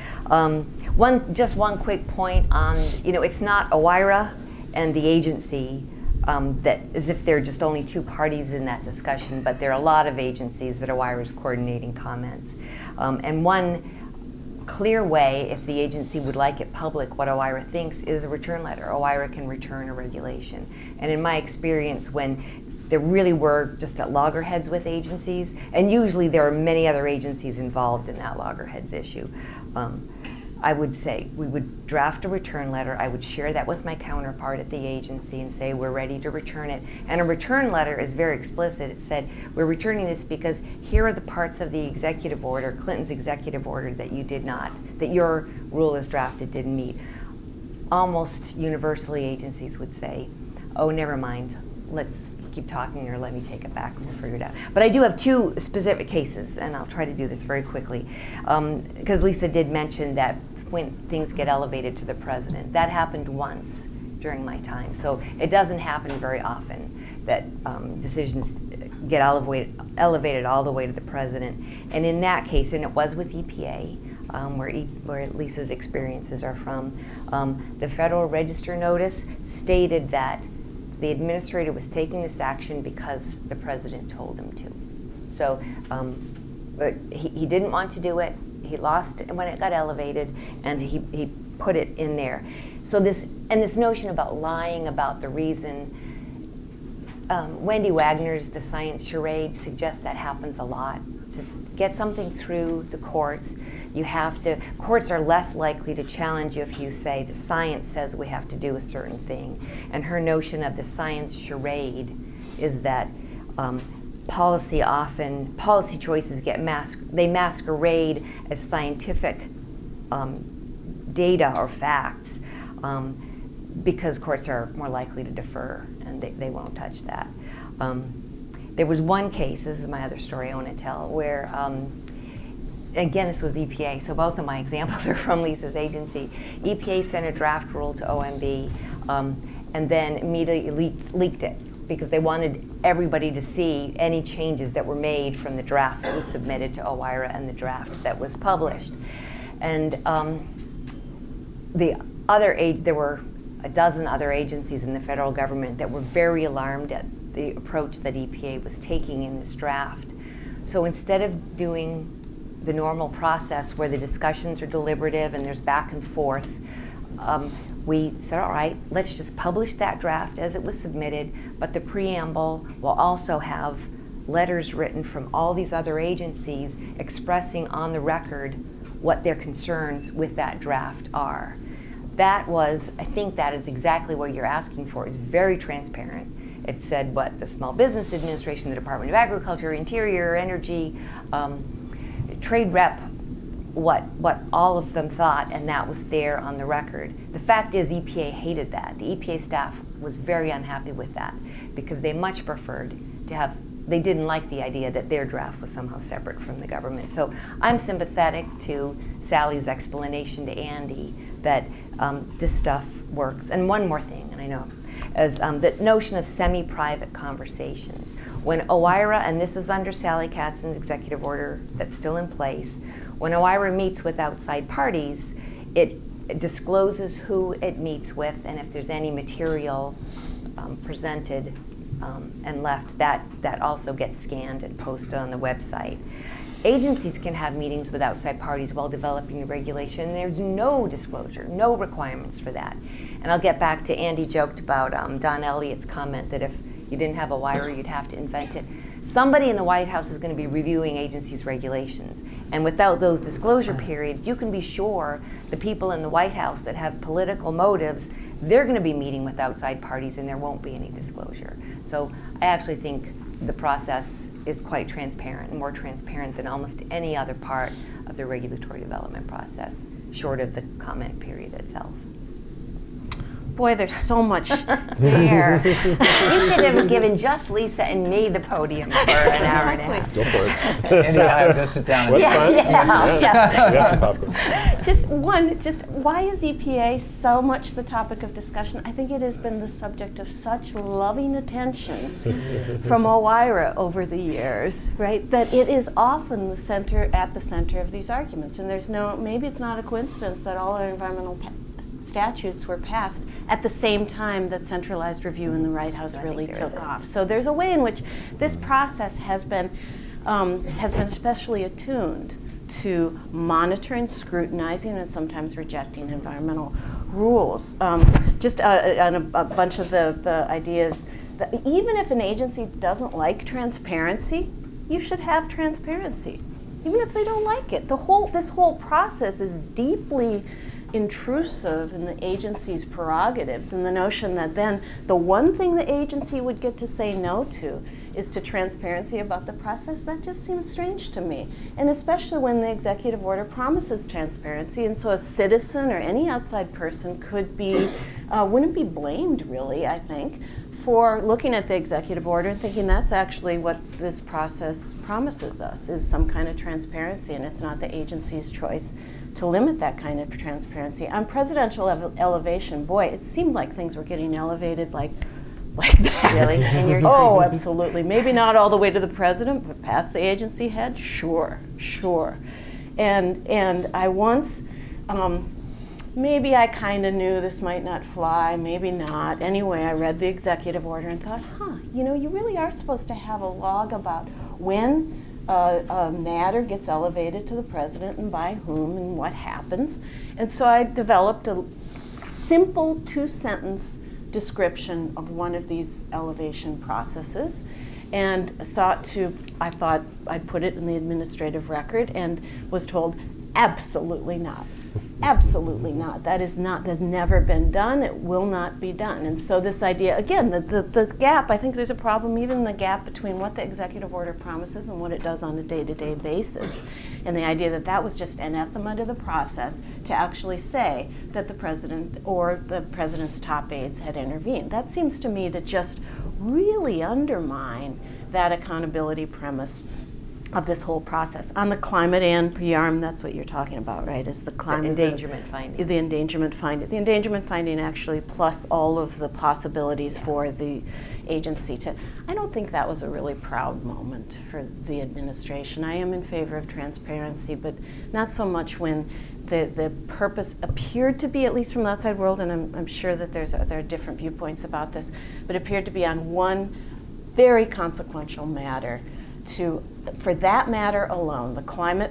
one quick point on, it's not OIRA and the agency that as if there are just only two parties in that discussion, but there are a lot of agencies that OIRA is coordinating comments. And one clear way, if the agency would like it public, what OIRA thinks is a return letter. OIRA can return a regulation. And in my experience, when there really were just at loggerheads with agencies, and usually there are many other agencies involved in that loggerheads issue, I would say we would draft a return letter. I would share that with my counterpart at the agency and say we're ready to return it. And a return letter is very explicit. It said we're returning this because here are the parts of the executive order, Clinton's executive order, that you did not, that your rule as drafted didn't meet. Almost universally agencies would say, oh, never mind, let's keep talking or let me take it back and we'll figure it out. But I do have two specific cases, and I'll try to do this very quickly, because Lisa did mention that when things get elevated to the president, that happened once during my time. So it doesn't happen very often that decisions get elevated all the way to the president. And in that case, and it was with EPA, where Lisa's experiences are from, the Federal Register notice stated that the administrator was taking this action because the president told him to. So but he didn't want to do it. He lost it when it got elevated, and he put it in there. So this notion about lying about the reason, Wendy Wagner's The Science Charade suggests that happens a lot. To get something through the courts, courts are less likely to challenge you if you say the science says we have to do a certain thing. And her notion of the science charade is that policy choices they masquerade as scientific data or facts because courts are more likely to defer, and they won't touch that. There was one case, this is my other story I want to tell, where, again, this was EPA, so both of my examples are from Lisa's agency. EPA sent a draft rule to OMB and then immediately leaked it because they wanted everybody to see any changes that were made from the draft that was submitted to OIRA and the draft that was published. And there were a dozen other agencies in the federal government that were very alarmed at the approach that EPA was taking in this draft. So instead of doing the normal process where the discussions are deliberative and there's back and forth, we said, all right, let's just publish that draft as it was submitted, but the preamble will also have letters written from all these other agencies expressing on the record what their concerns with that draft are. I think that is exactly what you're asking for. It's very transparent. It said what the Small Business Administration, the Department of Agriculture, Interior, Energy, Trade Rep, what all of them thought, and that was there on the record. The fact is EPA hated that. The EPA staff was very unhappy with that because they much preferred to they didn't like the idea that their draft was somehow separate from the government. So I'm sympathetic to Sally's explanation to Andy that this stuff works. And one more thing, and I know, is the notion of semi-private conversations. When OIRA, and this is under Sally Katzen's executive order that's still in place, when OIRA meets with outside parties, it discloses who it meets with, and if there's any material presented and left, that also gets scanned and posted on the website. Agencies can have meetings with outside parties while developing the regulation, and there's no disclosure, no requirements for that. And I'll get back to Andy joked about Don Elliott's comment that if you didn't have a wire, you'd have to invent it. Somebody in the White House is going to be reviewing agencies' regulations. And without those disclosure periods, you can be sure the people in the White House that have political motives, they're going to be meeting with outside parties and there won't be any disclosure. So I actually think the process is quite transparent, more transparent than almost any other part of the regulatory development process, short of the comment period itself. Boy, there's so much there. You should have given just Lisa and me the podium for an hour and a half. Go for it. And I have to sit down. What's Yeah, fine? yeah, yeah. We have some popcorn. Just why is EPA so much the topic of discussion? I think it has been the subject of such loving attention from OIRA over the years, right? That it is often at the center of these arguments. And maybe it's not a coincidence that all our environmental statutes were passed at the same time that centralized review in the White House really took off. So there's a way in which this process has been especially attuned to monitoring, scrutinizing, and sometimes rejecting environmental rules. Just on a bunch of the ideas, that even if an agency doesn't like transparency, you should have transparency, even if they don't like it. This whole process is deeply intrusive in the agency's prerogatives, and the notion that then the one thing the agency would get to say no to is to transparency about the process, that just seems strange to me. And especially when the executive order promises transparency, and so a citizen or any outside person wouldn't be blamed really, I think, for looking at the executive order and thinking that's actually what this process promises us, is some kind of transparency, and it's not the agency's choice to limit that kind of transparency. On presidential elevation, boy, it seemed like things were getting elevated like that. Really? In your time? Oh, absolutely. Maybe not all the way to the president, but past the agency head, sure. And I once, maybe I kind of knew this might not fly, maybe not. Anyway, I read the executive order and thought, you really are supposed to have a log about when a matter gets elevated to the president and by whom and what happens. And so I developed a simple 2-sentence description of one of these elevation processes. and sought to, I thought I'd put it in the administrative record, and was told, absolutely not. Absolutely not. That's never been done. It will not be done. And so this idea, again, the gap, I think there's a problem even in the gap between what the executive order promises and what it does on a day-to-day basis. And the idea that that was just anathema to the process to actually say that the president or the president's top aides had intervened. That seems to me to just really undermine that accountability premise of this whole process. On the climate and PRM, that's what you're talking about, right? Is the climate endangerment finding. The endangerment finding. The endangerment finding actually plus all of the possibilities for the agency to, I don't think that was a really proud moment for the administration. I am in favor of transparency, but not so much when the purpose appeared to be, at least from the outside world, and I'm sure that there are different viewpoints about this, but appeared to be on one very consequential matter for that matter alone, the climate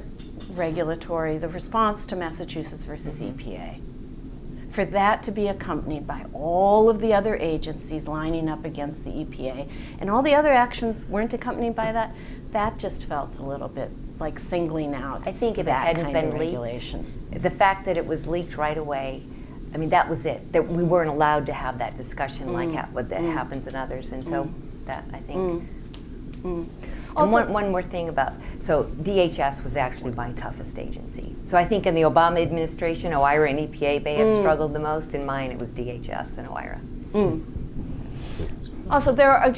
regulatory, the response to Massachusetts versus EPA, for that to be accompanied by all of the other agencies lining up against the EPA, and all the other actions weren't accompanied by that, that just felt a little bit like singling out. I think if it that hadn't kind of been regulation. leaked, the fact that it was leaked right away, I mean, that was it. That we weren't allowed to have that discussion like what that happens in others, and so that I think. And one more thing about, so DHS was actually my toughest agency. So I think in the Obama administration, OIRA and EPA may have struggled the most. In mine, it was DHS and OIRA. Also,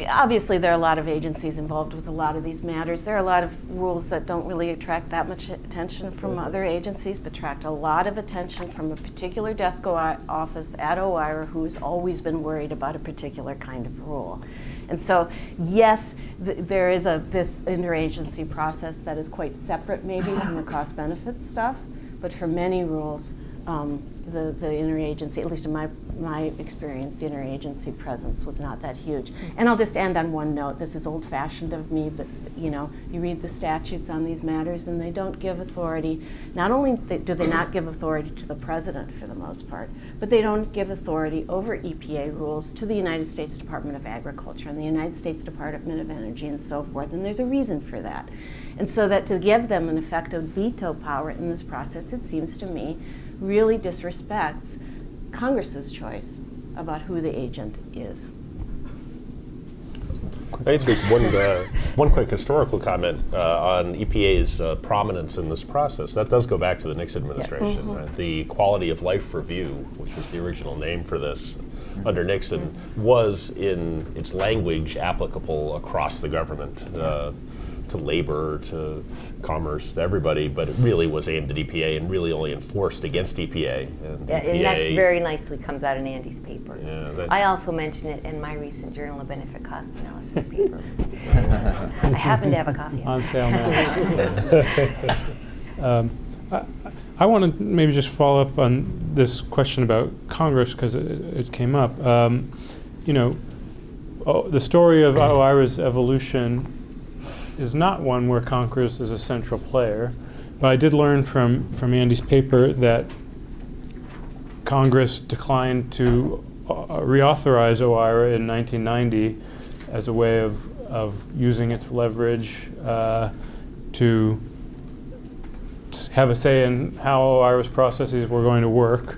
obviously there are a lot of agencies involved with a lot of these matters. There are a lot of rules that don't really attract that much attention from other agencies, but attract a lot of attention from a particular desk office at OIRA who has always been worried about a particular kind of rule. And so, yes, there is this interagency process that is quite separate maybe from the cost-benefit stuff, but for many rules, the interagency, at least in my experience, the interagency presence was not that huge. And I'll just end on one note. This is old-fashioned of me, but you read the statutes on these matters, and they don't give authority. Not only do they not give authority to the president for the most part, but they don't give authority over EPA rules to the United States Department of Agriculture and the United States Department of Energy and so forth. And there's a reason for that. And so that to give them an effective veto power in this process, it seems to me, really disrespects Congress's choice about who the agent is. I just make one quick historical comment on EPA's prominence in this process. That does go back to the Nixon administration. Right? The Quality of Life Review, which was the original name for this under Nixon, was in its language applicable across the government. To labor, to commerce, to everybody, but it really was aimed at EPA and really only enforced against EPA. And that's very nicely comes out in Andy's paper. Yeah, I also mention it in my recent Journal of Benefit Cost Analysis paper. I happen to have a copy of On it. sale now. I want to maybe just follow up on this question about Congress because it came up. The story of OIRA's evolution is not one where Congress is a central player, but I did learn from Andy's paper that Congress declined to reauthorize OIRA in 1990 as a way of using its leverage to have a say in how OIRA's processes were going to work.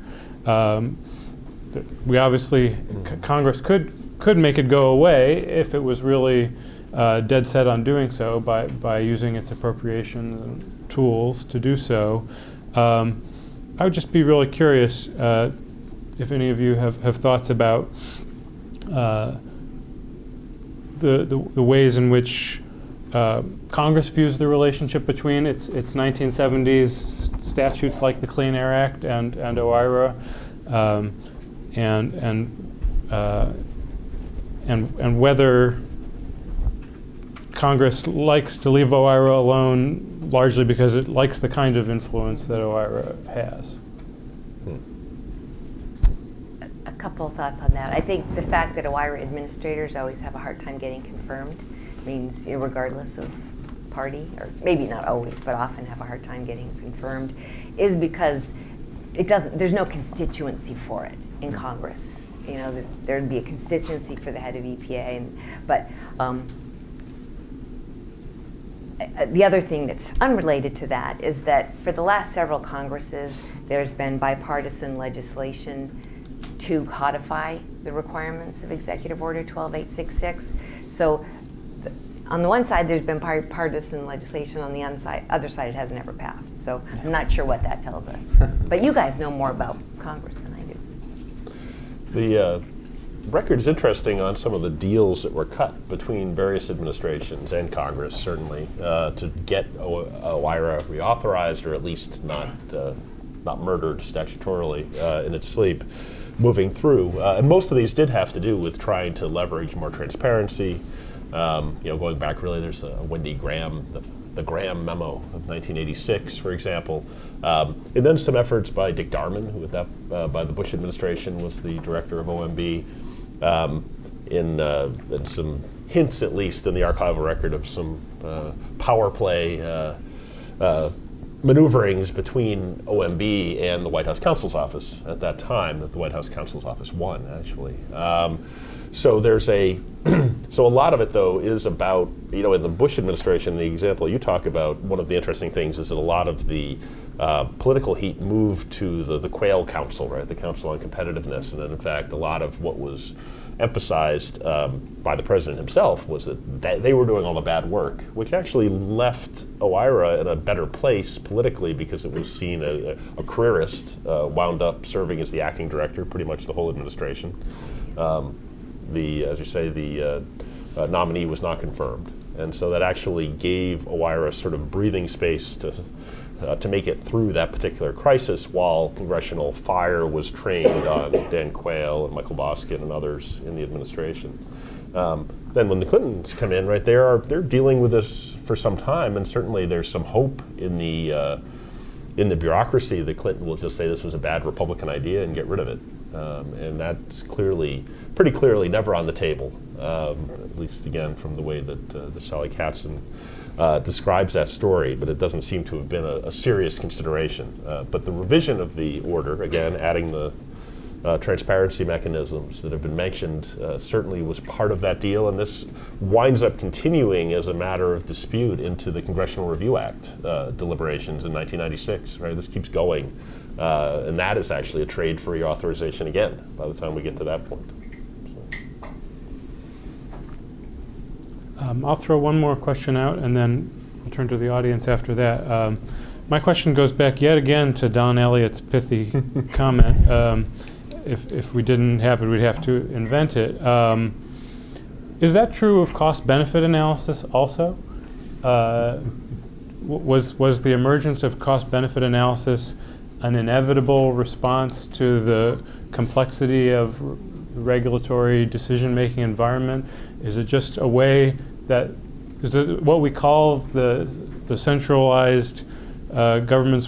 We obviously, Congress could make it go away if it was really dead set on doing so by using its appropriations and tools to do so. I would just be really curious if any of you have thoughts about the ways in which Congress views the relationship between its 1970s statutes like the Clean Air Act and OIRA, and whether Congress likes to leave OIRA alone largely because it likes the kind of influence that OIRA has. A couple of thoughts on that. I think the fact that OIRA administrators always have a hard time getting confirmed means, regardless of party, or maybe not always, but often have a hard time getting confirmed, is because there's no constituency for it in Congress. There'd be a constituency for the head of EPA, but the other thing that's unrelated to that is that for the last several Congresses, there's been bipartisan legislation to codify the requirements of Executive Order 12866. So on the one side, there's been bipartisan legislation. On the other side, it has never passed. So I'm not sure what that tells us. But you guys know more about Congress than I do. The record is interesting on some of the deals that were cut between various administrations and Congress, certainly, to get OIRA reauthorized, or at least not murdered statutorily in its sleep, moving through. And most of these did have to do with trying to leverage more transparency. Going back, really, there's Wendy Graham, the Graham Memo of 1986, for example. And then some efforts by Dick Darman, who by the Bush administration was the director of OMB, and some hints, at least, in the archival record of some power play maneuverings between OMB and the White House counsel's office at that time, that the White House counsel's office won, actually. So there's so a lot of it, though, is about, in the Bush administration, the example you talk about, one of the interesting things is that a lot of the political heat moved to the Quayle Council, right, the Council on Competitiveness, and then, in fact, a lot of what was emphasized by the president himself was that they were doing all the bad work, which actually left OIRA in a better place politically, because it was seen a careerist wound up serving as the acting director pretty much the whole administration. As you say, the nominee was not confirmed, and so that actually gave OIRA sort of breathing space to make it through that particular crisis, while congressional fire was trained on Dan Quayle and Michael Boskin and others in the administration. Then when the Clintons come in, right, they're dealing with this for some time, and certainly there's some hope in the bureaucracy that Clinton will just say this was a bad Republican idea and get rid of it. And that's pretty clearly never on the table, at least again from the way that Sally Katzen describes that story, but it doesn't seem to have been a serious consideration. But the revision of the order, again, adding the transparency mechanisms that have been mentioned, certainly was part of that deal, and this winds up continuing as a matter of dispute into the Congressional Review Act deliberations in 1996, right? This keeps going. And that is actually a trade for reauthorization again by the time we get to that point. I'll throw one more question out, and then I'll turn to the audience after that. My question goes back yet again to Don Elliott's pithy comment. If we didn't have it, we'd have to invent it. Is that true of cost-benefit analysis also? Was the emergence of cost-benefit analysis an inevitable response to the complexity of regulatory decision-making environment? Is it just a way that, is it what we call the centralized government's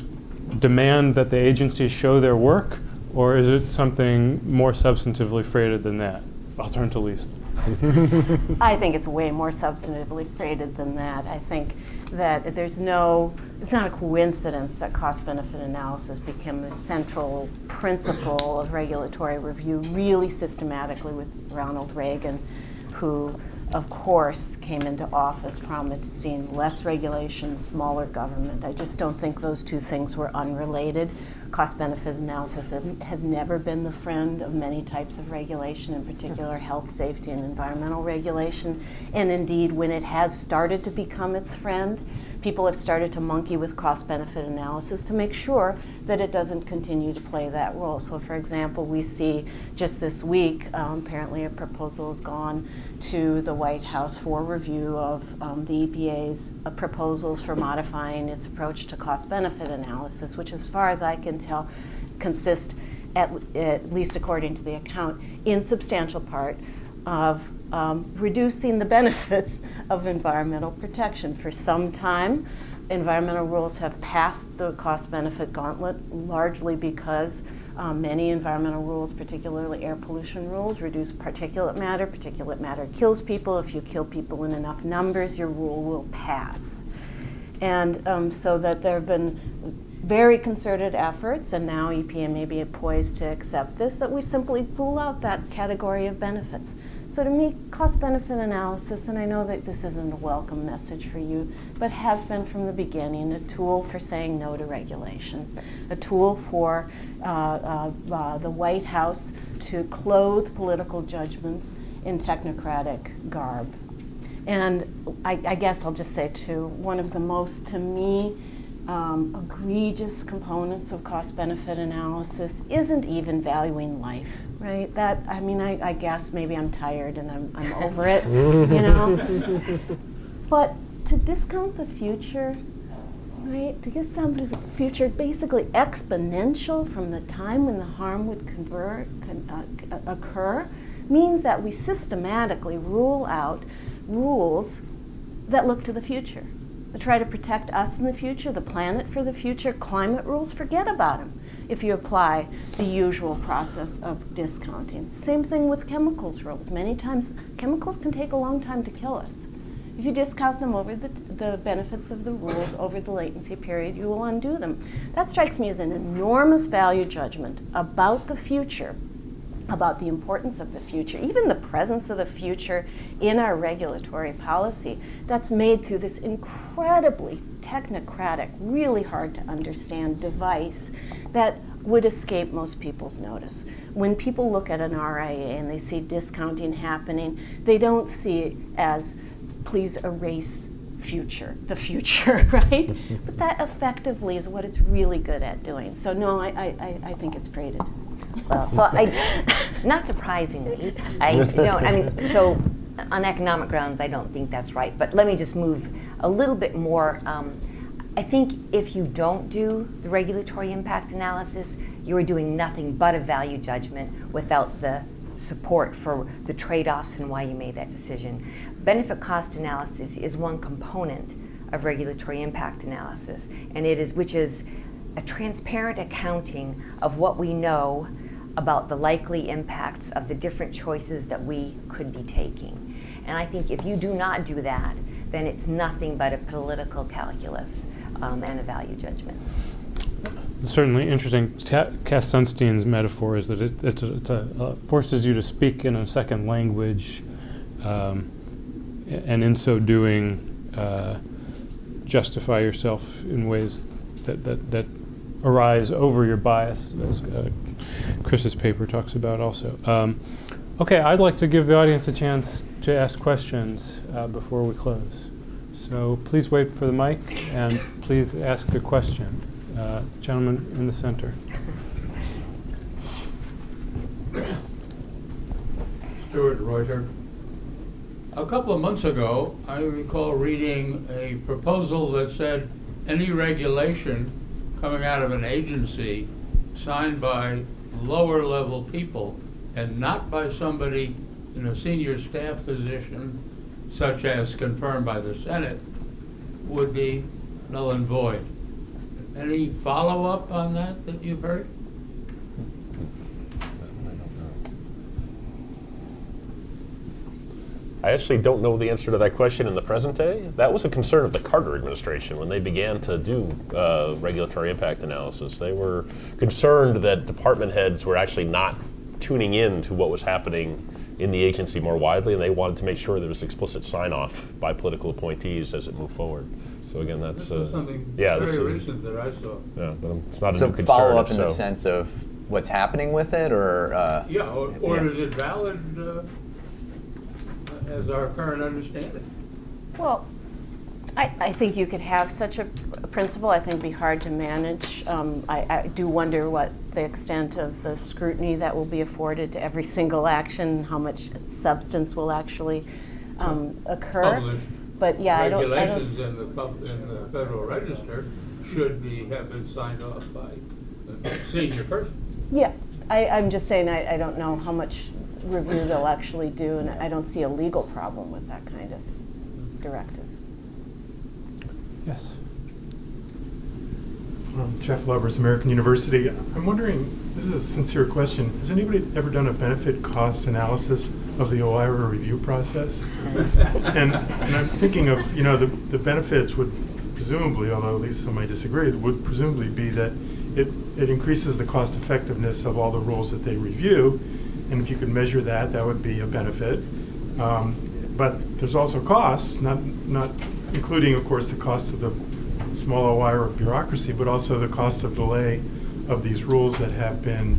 demand that the agencies show their work, or is it something more substantively freighted than that? I'll turn to Lisa. I think it's way more substantively freighted than that. I think that it's not a coincidence that cost-benefit analysis became a central principle of regulatory review really systematically with Ronald Reagan, who, of course, came into office promising less regulation, smaller government. I just don't think those two things were unrelated. Cost-benefit analysis has never been the friend of many types of regulation, in particular health, safety, and environmental regulation. And indeed, when it has started to become its friend, people have started to monkey with cost-benefit analysis to make sure that it doesn't continue to play that role. So, for example, we see just this week, apparently a proposal has gone to the White House for review of the EPA's proposals for modifying its approach to cost-benefit analysis, which, as far as I can tell, consist, at least according to the account, in substantial part of reducing the benefits of environmental protection. For some time, environmental rules have passed the cost-benefit gauntlet, largely because many environmental rules, particularly air pollution rules, reduce particulate matter. Particulate matter kills people. If you kill people in enough numbers, your rule will pass. And so that there have been very concerted efforts, and now EPA may be poised to accept this, that we simply rule out that category of benefits. So to me, cost-benefit analysis, and I know that this isn't a welcome message for you, but has been from the beginning a tool for saying no to regulation, a tool for the White House to clothe political judgments in technocratic garb. And I guess I'll just say, too, one of the most, to me, egregious components of cost-benefit analysis isn't even valuing life, right? That, I mean, I guess maybe I'm tired and I'm over it, you know? But to discount the future, right? To discount the future, basically exponential from the time when the harm would occur, means that we systematically rule out rules that look to the future, that try to protect us in the future, the planet for the future. Climate rules, forget about them if you apply the usual process of discounting. Same thing with chemicals rules. Many times chemicals can take a long time to kill us. If you discount them over the benefits of the rules over the latency period, you will undo them. That strikes me as an enormous value judgment about the future, about the importance of the future, even the presence of the future in our regulatory policy, that's made through this incredibly technocratic, really hard to understand device that would escape most people's notice. When people look at an RIA and they see discounting happening, they don't see it as, please erase the future, right? But that effectively is what it's really good at doing. So no, I think it's freighted. Well, so not surprisingly, so on economic grounds, I don't think that's right. But let me just move a little bit more. I think if you don't do the regulatory impact analysis, you are doing nothing but a value judgment without the support for the trade-offs and why you made that decision. Benefit cost analysis is one component of regulatory impact analysis, and which is a transparent accounting of what we know about the likely impacts of the different choices that we could be taking. And I think if you do not do that, then it's nothing but a political calculus and a value judgment. Certainly interesting. Cass Sunstein's metaphor is that it forces you to speak in a second language, and in so doing, justify yourself in ways that arise over your bias, as Chris's paper talks about also. Okay, I'd like to give the audience a chance to ask questions before we close. So please wait for the mic and please ask a question. Gentleman in the center. Stuart Reuter. A couple of months ago, I recall reading a proposal that said any regulation coming out of an agency signed by lower level people and not by somebody in a senior staff position, such as confirmed by the Senate, would be null and void. Any follow-up on that you've heard? I actually don't know the answer to that question in the present day. That was a concern of the Carter administration when they began to do regulatory impact analysis. They were concerned that department heads were actually not tuning in to what was happening in the agency more widely, and they wanted to make sure there was explicit sign-off by political appointees as it moved forward. So again, that's something very recent that I saw. Yeah, but it's not a So new concern. follow up in the sense of what's happening with it, or Is it valid as our current understanding? Well, I think you could have such a principle. I think it'd be hard to manage. I do wonder what the extent of the scrutiny that will be afforded to every single action, how much substance will actually occur. Published But yeah, I don't. Regulations in the Federal Register should have been signed off by a senior person. Yeah, I'm just saying I don't know how much review they'll actually do, and I don't see a legal problem with that kind of directive. Yes. Jeff Lubbers, American University. I'm wondering, this is a sincere question, has anybody ever done a benefit cost analysis of the OIRA review process? and I'm thinking of, the benefits would presumably, although at least some might disagree, would presumably be that it increases the cost effectiveness of all the rules that they review, and if you could measure that, that would be a benefit. But there's also costs, not including, of course, the cost of the small OIR of bureaucracy, but also the cost of delay of these rules that have been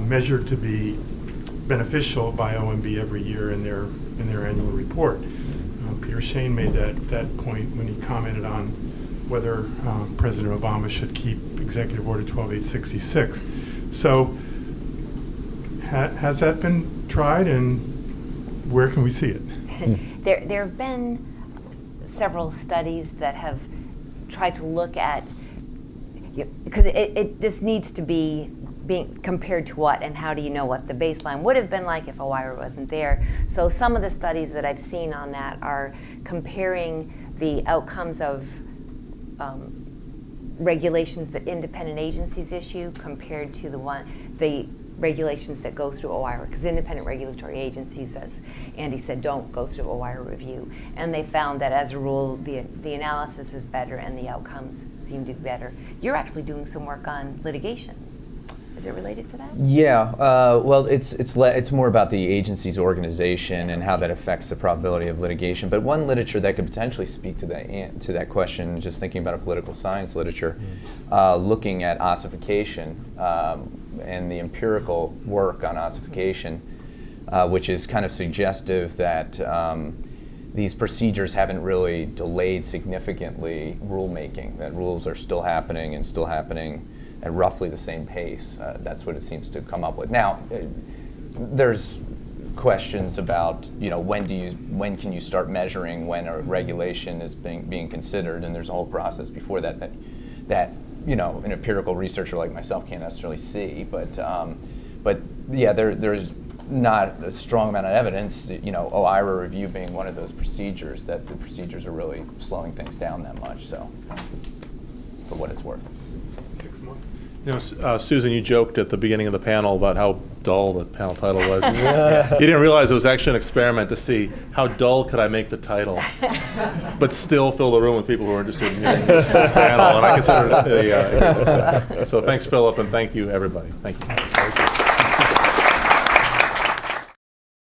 measured to be beneficial by OMB every year in their annual report. Peter Shane made that point when he commented on whether President Obama should keep Executive Order 12866. So has that been tried, and where can we see it? There have been several studies that have tried to look at, because this needs to be being compared to what, and how do you know what the baseline would have been like if OIRA wasn't there. So some of the studies that I've seen on that are comparing the outcomes of regulations that independent agencies issue compared to the regulations that go through OIRA, because independent regulatory agencies, as Andy said, don't go through OIRA review. And they found that as a rule, the analysis is better and the outcomes seem to be better. You're actually doing some work on litigation. Is it related to that? Yeah, well, it's more about the agency's organization and how that affects the probability of litigation. But one literature that could potentially speak to that question, just thinking about a political science literature, looking at ossification and the empirical work on ossification, which is kind of suggestive that these procedures haven't really delayed significantly rulemaking, that rules are still happening and still happening at roughly the same pace. That's what it seems to come up with. Now, there's questions about, when can you start measuring when a regulation is being considered, and there's a whole process before that an empirical researcher like myself can't necessarily see. But yeah, there's not a strong amount of evidence, OIRA review being one of those procedures, that the procedures are really slowing things down that much. So, for what it's worth. 6 months. Susan, you joked at the beginning of the panel about how dull the panel title was. You didn't realize it was actually an experiment to see how dull could I make the title, but still fill the room with people who are interested in this panel, and I consider it a success. So thanks, Philip, and thank you, everybody. Thank you.